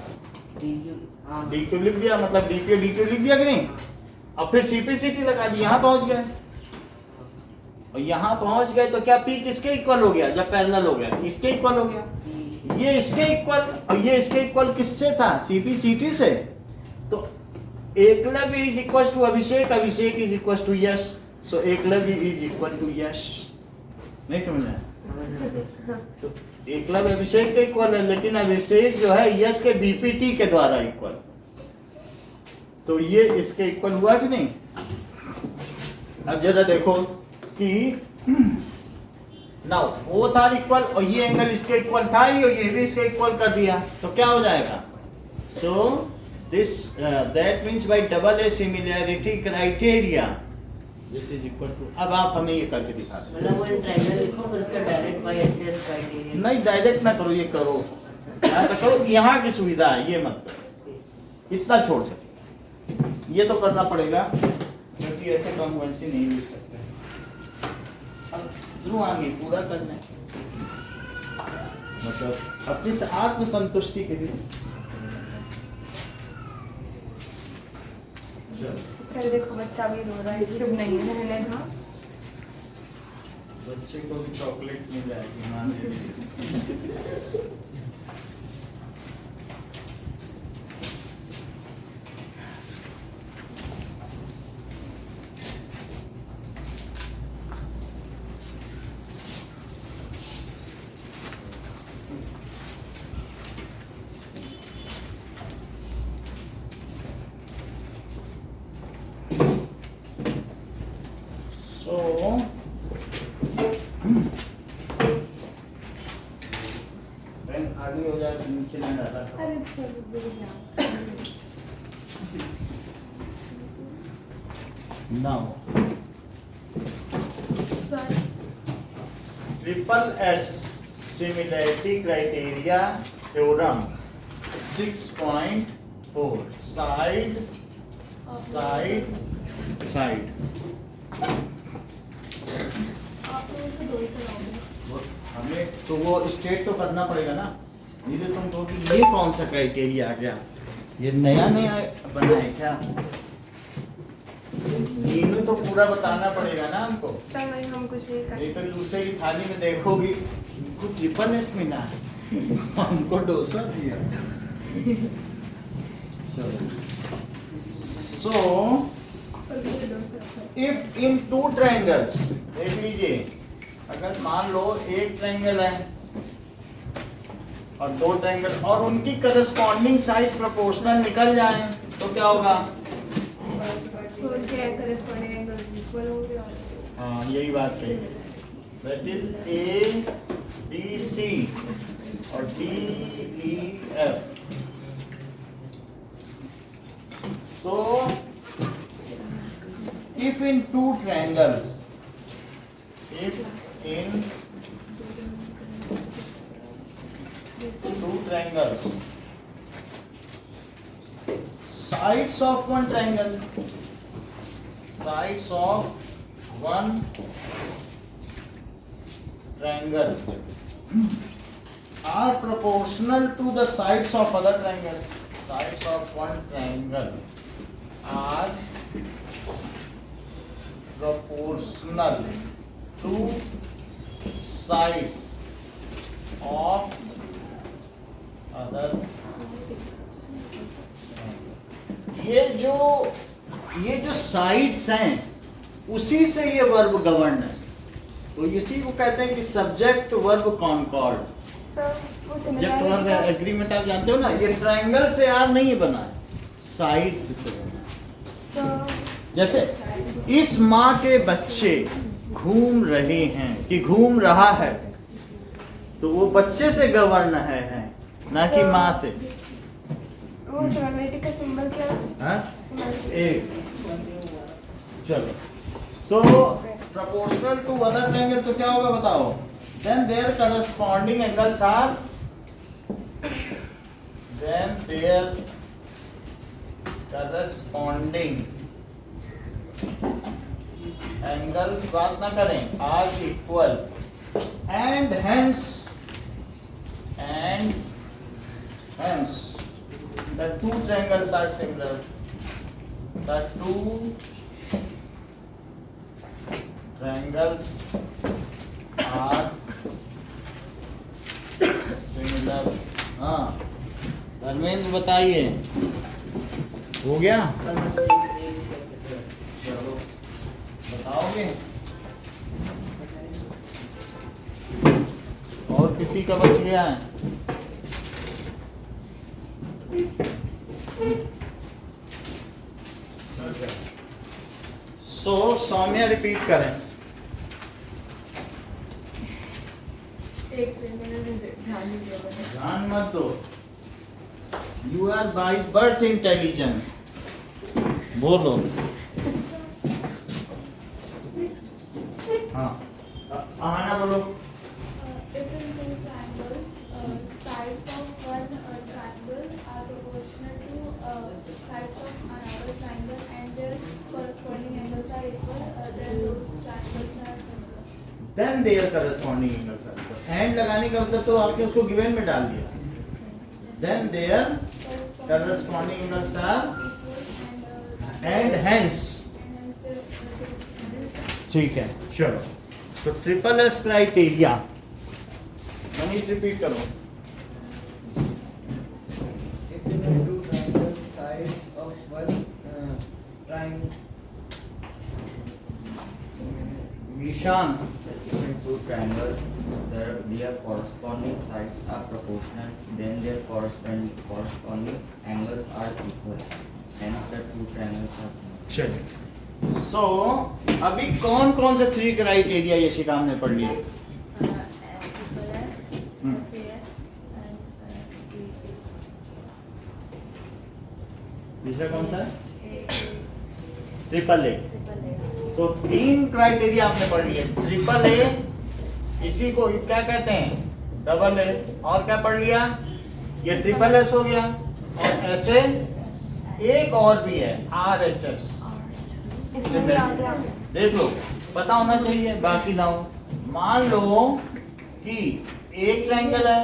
DQ हाँ DQ लिख दिया, मतलब DQ DQ लिख दिया कि नहीं। अब फिर CPCT लगा दी, यहाँ पहुंच गए, और यहाँ पहुंच गए तो क्या P किसके इक्वल हो गया, जब पैरेलल हो गया इसके इक्वल हो गया, ये इसके इक्वल और ये इसके इक्वल किससे था, CPCT से। तो Eklavya is equal to Abhishek, Abhishek is equal to Yash, so Eklavya is equal to Yash. नहीं समझ आया? तो एकलव्य अभिषेक के इक्वल है, लेकिन अभिषेक जो है यश के बीपीटी के द्वारा इक्वल, तो ये इसके इक्वल हुआ कि नहीं? अब जरा देखो कि नाउ बोथ आर इक्वल, और ये एंगल इसके इक्वल था ही और ये भी इसके इक्वल कर दिया, तो क्या हो जाएगा? So this that means by double A similarity criteria this is equal to, अब आप हमें ये करके दिखा दो। मतलब वो ट्रायंगल लिखो फिर उसका डायरेक्ट बाय एसएस क्राइटेरिया। नहीं डायरेक्ट ना करो, ये करो ऐसा करो, यहाँ की सुविधा है, ये मत करो, इतना छोड़ सकते, ये तो करना पड़ेगा क्योंकि ऐसे कम वैसे नहीं लिख सकते। अब ध्रुवांगी पूरा करना है, मतलब अपनी आत्म संतुष्टि के लिए। सर देखो बच्चा भी रो रहा है, शुभ नहीं है, रहने दो। बच्चे को भी चॉकलेट मिल जाएगी माँ ने दी। आगे हो जाए तो नीचे नहीं जाता। अरे sir now sir triple S similarity criteria theorem 6.4 side side side. आप लोगों को दो ही कराओगे। हमें तो वो स्टेट तो करना पड़ेगा ना, नहीं तो तुम कहोगे ये कौन सा क्राइटेरिया आ गया, ये नया नया बना है क्या? तीनों तो पूरा बताना पड़ेगा ना हमको, सर नहीं, हम कुछ नहीं कर नहीं तो दूसरे की थाली में देखोगी इनको ट्रिपल एस मिला है, हमको डोसा दिया। चलो so if in two triangles, देख लीजिए अगर मान लो एक ट्रायंगल है और दो ट्रायंगल और उनकी करस्पॉन्डिंग साइज प्रोपोर्शनल निकल जाए तो क्या होगा? उनके करस्पॉन्डिंग एंगल्स इक्वल होंगे और हाँ यही बात कही है, that is A B C और D E F. So if in two triangles, if in two triangles, sides of one triangle, sides of one triangle are proportional to the sides of other triangle. Sides of one triangle are proportional to sides of other। ये जो sides हैं उसी से ये verb govern है, तो इसी को कहते हैं कि सब्जेक्ट वर्ब कॉनकॉर्ड। सर वो सब्जेक्ट वर्ब एग्रीमेंट आप जानते हो ना, ये ट्रायंगल से यार नहीं बना है, साइड्स से बना है। सर जैसे इस माँ के बच्चे घूम रहे हैं कि घूम रहा है, तो वो बच्चे से गवर्न है ना कि माँ से। वो सिमिलैरिटी का सिंबल क्या है? हाँ? एक चलो सो proportional to other triangle तो क्या होगा बताओ? Then their corresponding angles are, then their corresponding angles बात ना करें are equal and hence the two triangles are similar. The two triangles are similar। हाँ धर्मेंद्र बताइए, हो गया? चलो बताओगे? किसी का बच गया है? सो सौम्या रिपीट करें। एक सेकंड मैंने ध्यान नहीं दिया मैंने। ध्यान मत दो। You are by birth intelligence. बोलो। हाँ आना बोलो। If in two triangles, sides of one triangle are proportional to sides of another triangle and their corresponding angles are equal, then those triangles are similar. Then their corresponding angles are equal. And लगाने का मतलब तो आपने उसको given में डाल दिया। Then their corresponding angles are and hence. ठीक है चलो। तो triple S criteria Manish repeat करो। If in the two triangle sides of one triangle. Ishan In two triangles, their corresponding sides are proportional, then their corresponding angles are equal. Hence, the two triangles are similar. चलिए। सो अभी कौन कौन से 3 criteria ये शिकाम ने पढ़ लिए? दूसरा कौन सा है? Triple A. तो 3 क्राइटेरिया आपने पढ़ लिए। ट्रिपल ए, इसी को क्या कहते हैं? Double A. और क्या पढ़ लिया? ये ट्रिपल एस हो गया। और ऐसे एक और भी है RHS। देख लो, पता होना चाहिए, बाकी ना हो। मान लो कि एक ट्रायंगल है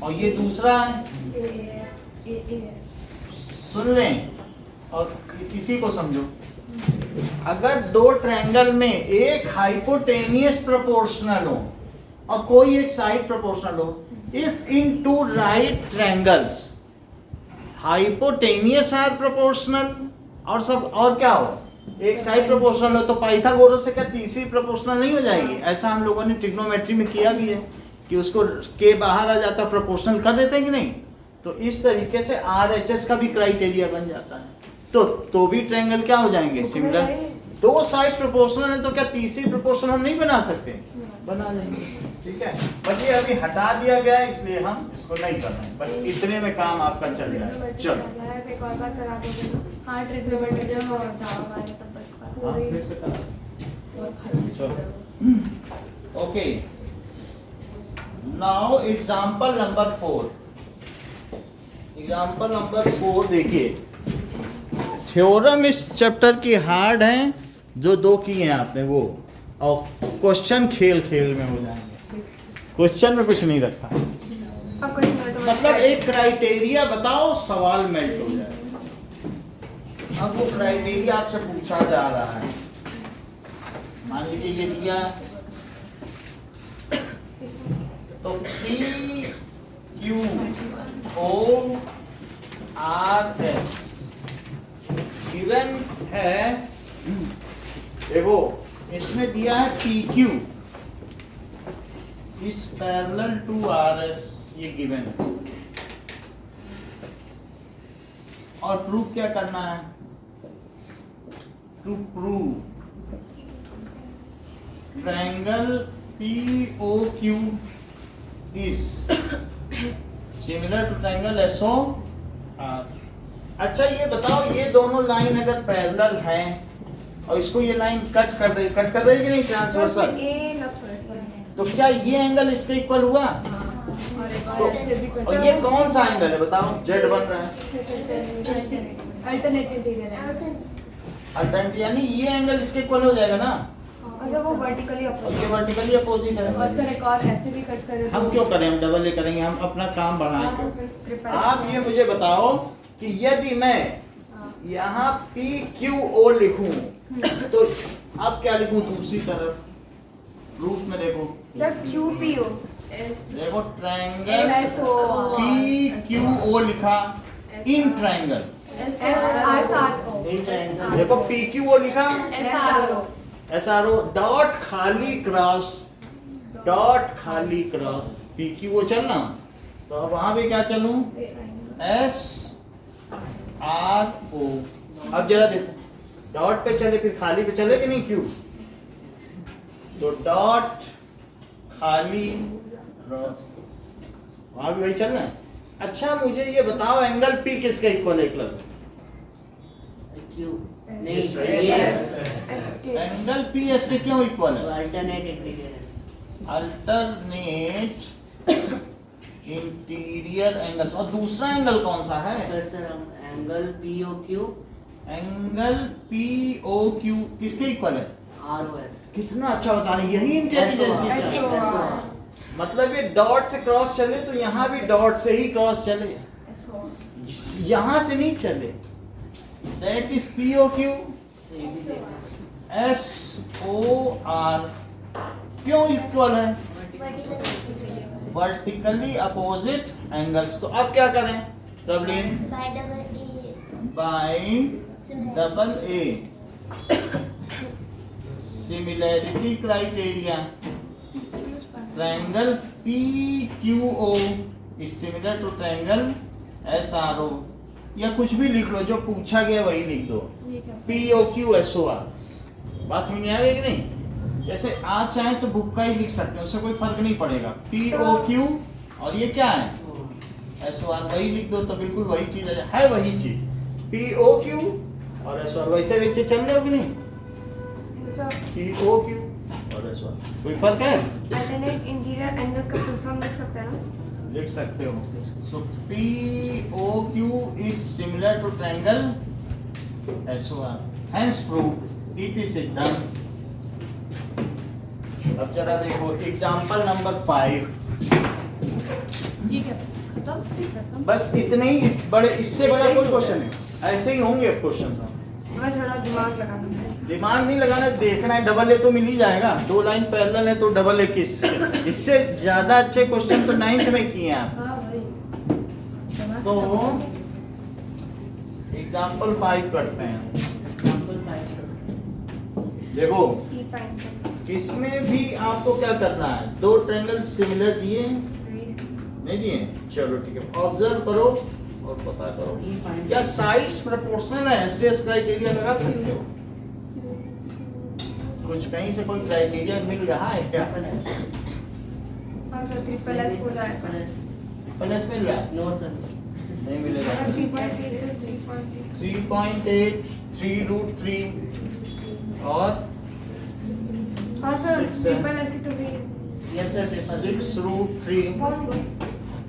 और ये दूसरा है। सुन लें और किसी को समझो। अगर 2 ट्रायंगल में एक हाइपोटेनियस प्रोपोर्शनल हो और कोई एक साइड प्रोपोर्शनल हो, if in 2 right triangles hypotenuse are proportional और सब और क्या हो, एक साइड प्रोपोर्शनल हो, तो पाइथागोरस से क्या तीसरी प्रोपोर्शनल नहीं हो जाएगी? ऐसा हम लोगों ने ट्रिग्नोमेट्री में किया भी है कि उसको के बाहर आ जाता प्रोपोर्शनल कर देते हैं कि नहीं। तो इस तरीके से RHS का भी क्राइटेरिया बन जाता है। तो भी ट्रायंगल क्या हो जाएंगे? सिमिलर। 2 साइड प्रोपोर्शनल है तो क्या तीसरी प्रोपोर्शनल हम नहीं बना सकते? बना लेंगे। ठीक है, बट ये अभी हटा दिया गया है इसलिए हम इसको नहीं कर रहे हैं, बट इतने में काम आपका चल जाएगा। चलो एक और बार करा दोगे ना? हाँ ट्रिग्नोमेट्री जब हो जाओ हमारे तब तक हाँ, फिर से करा। चलो okay, now example number 4। Example number 4 देखिए। थ्योरम इस चैप्टर की हार्ड हैं, जो 2 किए हैं आपने वो, और क्वेश्चन खेल खेल में हो जाएंगे। क्वेश्चन में कुछ नहीं रखा, मतलब एक क्राइटेरिया बताओ, सवाल मेल्ट हो जाएगा। अब वो क्राइटेरिया आपसे पूछा जा रहा है। मान लीजिए ये दिया तो PQORS गिवन है। देखो इसमें दिया है PQ is parallel to RS, ये गिवन है। और प्रूफ क्या करना है? To prove triangle POQ is similar to triangle SOR। अच्छा ये बताओ, ये दोनों लाइन अगर पैरेलल हैं और इसको ये लाइन कट कर रही है कि नहीं, ट्रांसवर्सल, तो क्या ये एंगल इसके इक्वल हुआ? और ये कौन सा एंगल है बताओ? Z बन रहा है। अल्टरनेट यानी ये एंगल इसके इक्वल हो जाएगा ना? अच्छा वो वर्टिकली और ये वर्टिकली अपोजिट है। और सर एक और ऐसे भी कट करें हम क्यों करें? हम डबल ए करेंगे, हम अपना काम बढ़ाएंगे। आप ये मुझे बताओ कि यदि मैं यहाँ PQO लिखूं तो अब क्या लिखूं दूसरी तरफ? प्रूफ में देखो सर QPO देखो, ट्रायंगल PQO लिखा इन ट्रायंगल। देखो PQO लिखा, SRO डॉट खाली क्रॉस डॉट खाली क्रॉस पी क्यू वो चलना, तो अब वहां भी क्या चलूं, एस आर ओ। अब जरा देखो डॉट पे चले फिर खाली पे चले कि नहीं क्यू, तो डॉट खाली क्रॉस वहां भी वही चलना है। अच्छा मुझे ये बताओ एंगल पी किसके इक्वल है एकलव्य? Q. Yes. नहीं, एंगल पी एस के क्यों इक्वल है? अल्टरनेट इंटीरियर है। Alternate interior angles. और दूसरा एंगल कौन सा है? फिर सर हम एंगल POQ एंगल POQ किसके इक्वल है? ROS। कितना अच्छा बता रहे हैं, यही इंटेलिजेंस है। SOR। मतलब ये डॉट से क्रॉस चले तो यहाँ भी डॉट से ही क्रॉस चले, यहाँ से नहीं चले। दैट इज POQ SOR क्यों इक्वल है? Vertically opposite angles. तो अब क्या करें problem? Bye double A similarity criteria triangle PQO is similar to triangle SRO, या कुछ भी लिख लो जो पूछा गया वही लिख दो, POQ SOR। बात समझ में आ गई कि नहीं? जैसे आप चाहें तो बुक का ही लिख सकते हैं, उससे कोई फर्क नहीं पड़ेगा। POQ और ये क्या है SOR, वही लिख दो तो बिल्कुल वही चीज है वही चीज। POQ और SOR वैसे वैसे चल रहे हो कि नहीं? POQ और SOR कोई फर्क है? अल्टरनेट इंटीरियर एंगल का फुल फॉर्म लिख सकते हैं ना? लिख सकते हो। सो POQ is similar to triangle SOR, hence proved it is done। अब जरा देखो एग्जांपल नंबर 5। ये क्या खत्म? बस इतने ही, इस बड़े इससे बड़ा कोई क्वेश्चन है, ऐसे ही होंगे क्वेश्चन। बस थोड़ा दिमाग लगाना है। दिमाग नहीं लगाना, देखना है। डबल ए तो मिल ही जाएगा, 2 लाइन पैरेलल है तो डबल ए किस, इससे ज्यादा अच्छे क्वेश्चन तो 9th में किए हैं आप। हाँ भाई। तो एग्जांपल 5 करते हैं। एग्जांपल 5। देखो ई फाइंड करना। इसमें भी आपको क्या करना है, 2 ट्रायंगल सिमिलर दिए नहीं दिए, चलो ठीक है, ऑब्जर्व करो और पता करो क्या साइड्स प्रोपोर्शनल है। एसएस क्राइटेरिया लगा सकते हो, कुछ कहीं से कोई क्राइटेरिया मिल रहा है क्या? हाँ सर, ट्रिपल एस हो जाएगा। प्लस मिल रहा है? नो सर, नहीं मिलेगा। 3.8 3.8 3√3 और हाँ सर, 6 ट्रिपल एस ही तो भी है। यस सर, ट्रिपल 6√3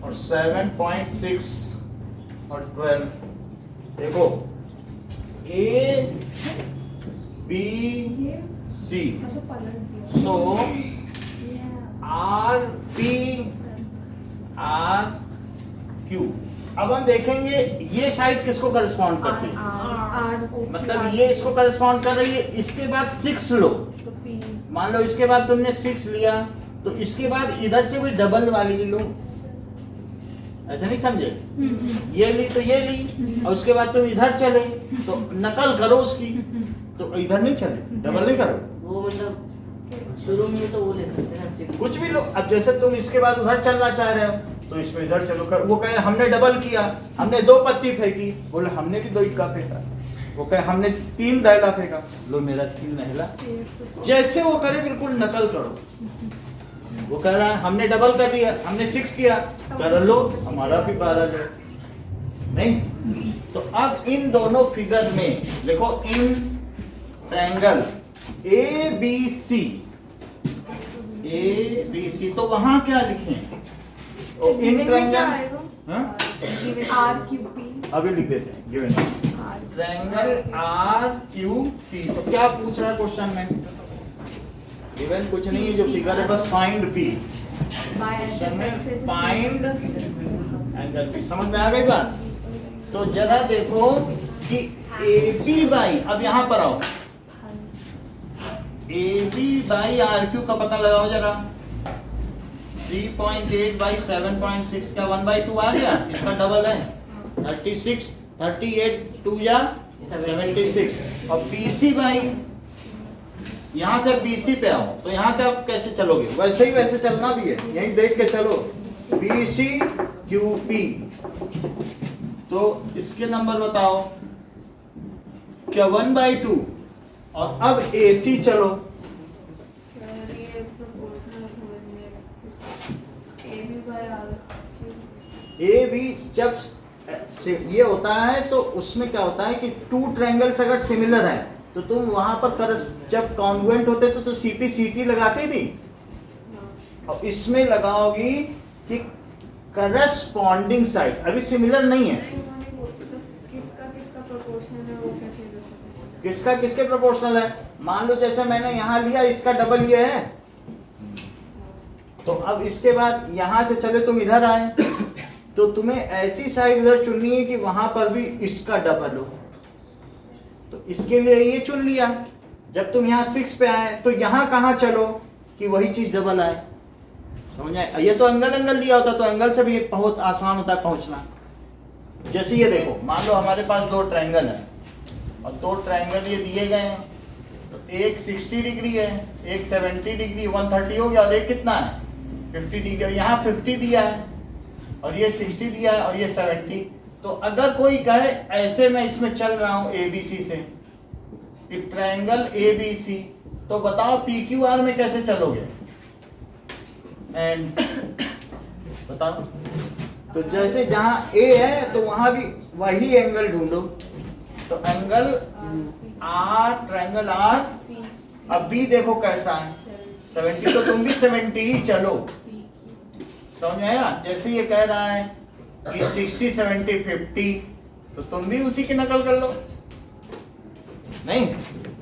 और 7.6 और 12। देखो A B C, अच्छा पलट दिया। सो R P R Q। अब हम देखेंगे ये साइड किसको करस्पॉन्ड करती है, मतलब ये इसको करस्पॉन्ड कर रही है। इसके बाद 6 लो, तो पी मान लो इसके बाद तुमने 6 लिया तो इसके बाद इधर से भी डबल वाली लो, ऐसा नहीं समझे? ये ली तो ये ली और उसके बाद तुम इधर चले तो नकल करो उसकी, तो इधर नहीं चले, डबल नहीं करो, वो मतलब शुरू में तो वो ले सकते हैं 6। कुछ भी लो। अब जैसे तुम इसके बाद उधर चलना चाह रहे हो तो इसमें इधर चलो, वो कहे हमने डबल किया, हमने 2 पत्ती फेंकी, बोले हमने भी 2 इक्का फेंका, वो कहे हमने 3 दैला फेंका, लो मेरा 3 नहला। जैसे वो करे बिल्कुल नकल करो। वो कह रहा है हमने डबल कर दिया, हमने 6 किया, कर लो हमारा भी 12 है नहीं। तो अब इन दोनों फिगर में देखो, इन ट्रायंगल ABC तो वहां क्या लिखें? इन ट्रायंगल RQP अभी लिख देते हैं, गिवन ट्रायंगल RQP। तो क्या पूछ रहा है क्वेश्चन में? गिवन कुछ नहीं है, जो फिगर है बस फाइंड P। क्वेश्चन में फाइंड एंगल P। समझ में आ गई बात? तो जरा देखो कि AB बाई, अब यहां पर आओ, AB बाई RQ का पता लगाओ जरा। 3.8 बाई 7.6 क्या 1/2 आ गया? इसका डबल है 36, 38 2 या 76। और BC बाई यहाँ से BC पे आओ, तो यहाँ का कैसे चलोगे? वैसे ही वैसे चलना भी है, यही देख के चलो। BC QP, तो इसके नंबर बताओ क्या 1/2। और अब AC चलो, सर ये प्रोपोर्शनल समझने A B by R AB जब से ये होता है तो उसमें क्या होता है कि टू ट्रायंगल्स अगर सिमिलर है तो तुम वहां पर जब कॉन्ग्रुएंट होते तो CP CT लगाती थी, और इसमें लगाओगी कि करस्पॉन्डिंग साइड। अभी सिमिलर नहीं है, नहीं वो नहीं बोलते तो किसका किसका प्रोपोर्शनल है वो कैसे देखोगे? किसका किसके प्रोपोर्शनल है। मान लो जैसे मैंने यहाँ लिया, इसका डबल ये है, तो अब इसके बाद यहाँ से चले तुम इधर आए तो तुम्हें ऐसी साइड इधर चुननी है कि वहां पर भी इसका डबल हो। तो इसके लिए ये चुन लिया। जब तुम यहाँ 6 पे आए तो यहाँ कहाँ चलो कि वही चीज डबल आए। समझ आए? ये तो एंगल दिया होता तो एंगल से भी बहुत आसान होता है पहुंचना। जैसे ये देखो, मान लो हमारे पास दो ट्रायंगल है और दो ट्रायंगल ये दिए गए हैं, तो एक 60 डिग्री है, एक 70 डिग्री, 130 हो गया, और एक कितना है 50 डिग्री। यहाँ 50 दिया है और ये 60 दिया है और ये 70। तो अगर कोई कहे ऐसे मैं इसमें चल रहा हूं ABC से, ट्रायंगल ABC, तो बताओ PQR में कैसे चलोगे? एंड बताओ। तो जैसे जहां A है तो वहां भी वही एंगल ढूंढो। तो एंगल R, ट्रायंगल R। अब B देखो कैसा है 70, तो तुम भी 70 ही चलो। समझ आया? जैसे ये कह रहा है कि 60, 70, 50, तो तुम भी उसी की नकल कर लो। नहीं,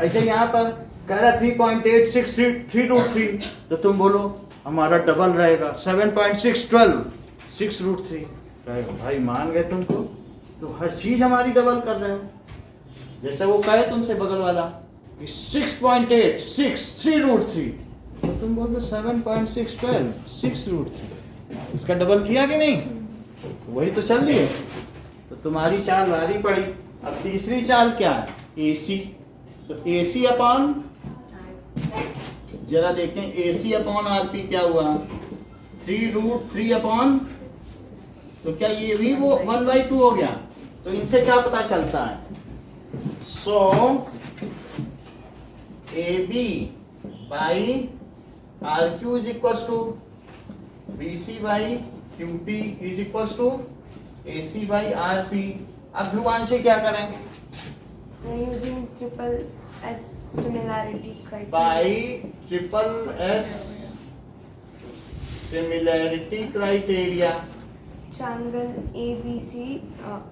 ऐसे यहाँ पर कह रहा 3.863, तो तुम बोलो हमारा डबल रहेगा 7.612, 6√3। भाई मान गए तुमको, तो हर चीज हमारी डबल कर रहे हो। जैसे वो कहे तुमसे बगल वाला कि 6.8, 3√3, तो तुम बोलो 7.612, 6√3। इसका डबल किया कि नहीं? वही तो चल दिए। तो तुम्हारी चाल भारी पड़ी। अब तीसरी चाल क्या है? AC। तो AC अपॉन, जरा देखें, AC अपॉन RP क्या हुआ? 3√3 अपॉन, तो क्या ये भी वो 1/2 हो गया? तो इनसे क्या पता चलता है? So AB by RQ is equal to BC by QP is equal to AC by RP। अब ध्रुवांशी क्या करेंगे? Using triple S similarity criteria. By SSS similarity criteria. Triangle ABC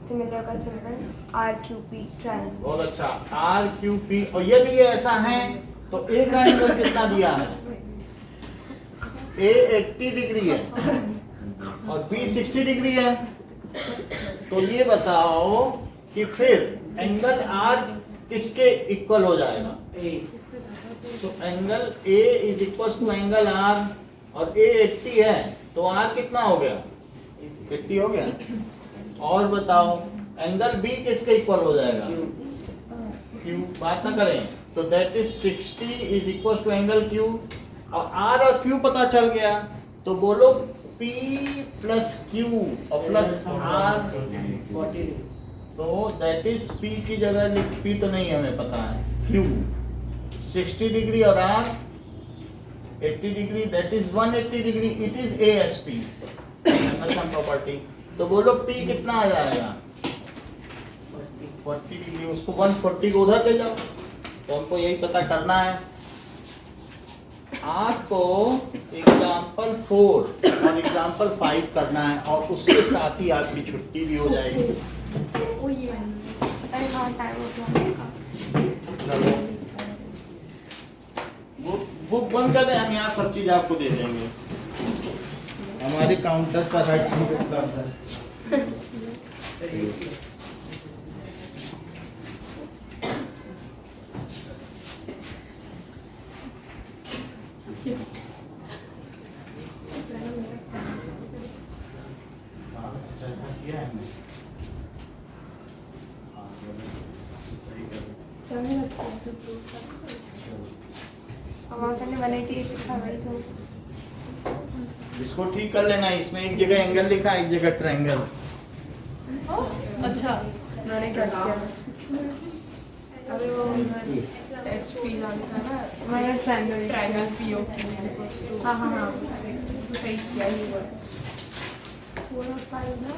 similar का symbol RQP triangle. बहुत अच्छा, RQP। और यदि ये ऐसा है तो A का एंगल कितना दिया है? A 80 डिग्री है और B 60 डिग्री है। तो ये बताओ कि फिर एंगल R किसके इक्वल हो जाएगा? तो angle A is equal to angle R, और A 80 है तो R कितना हो गया? 80 हो गया। और बताओ एंगल B किसके इक्वल हो जाएगा? Q। बात ना करें, तो that is 60 is equal to angle Q। और R और Q पता चल गया, तो बोलो P प्लस Q और प्लस R, तो दैट इज P की जगह P तो नहीं हमें पता है, Q 60 डिग्री और R 80 degree, that is 180 degree. It is ASP property. तो बोलो P कितना आ जाएगा? 40 डिग्री। उसको 140 को उधर ले जाओ। तो हमको यही पता करना है। आपको एग्जाम्पल 4 और एग्जाम्पल 5 करना है, और उसके साथ ही आपकी छुट्टी भी हो जाएगी। अरे हाँ टाइम हो गया। बुक बंद कर दें, हम यहाँ सब चीज आपको दे देंगे। हमारे काउंटर पर राइट है। अच्छा ऐसा किया है हमने। हाँ, सही कर। चलने लगता है तो वहाँ मैंने 188 लिखा वही तो। इसको ठीक कर लेना, इसमें एक जगह एंगल लिखा एक जगह ट्रायंगल। अच्छा मैंने क्या किया अबे वो एच पी नाम था ना मैंने ट्रायंगल ट्रायंगल पी ओ हाँ हाँ हाँ सही किया ही हुआ है 4 और 5 ना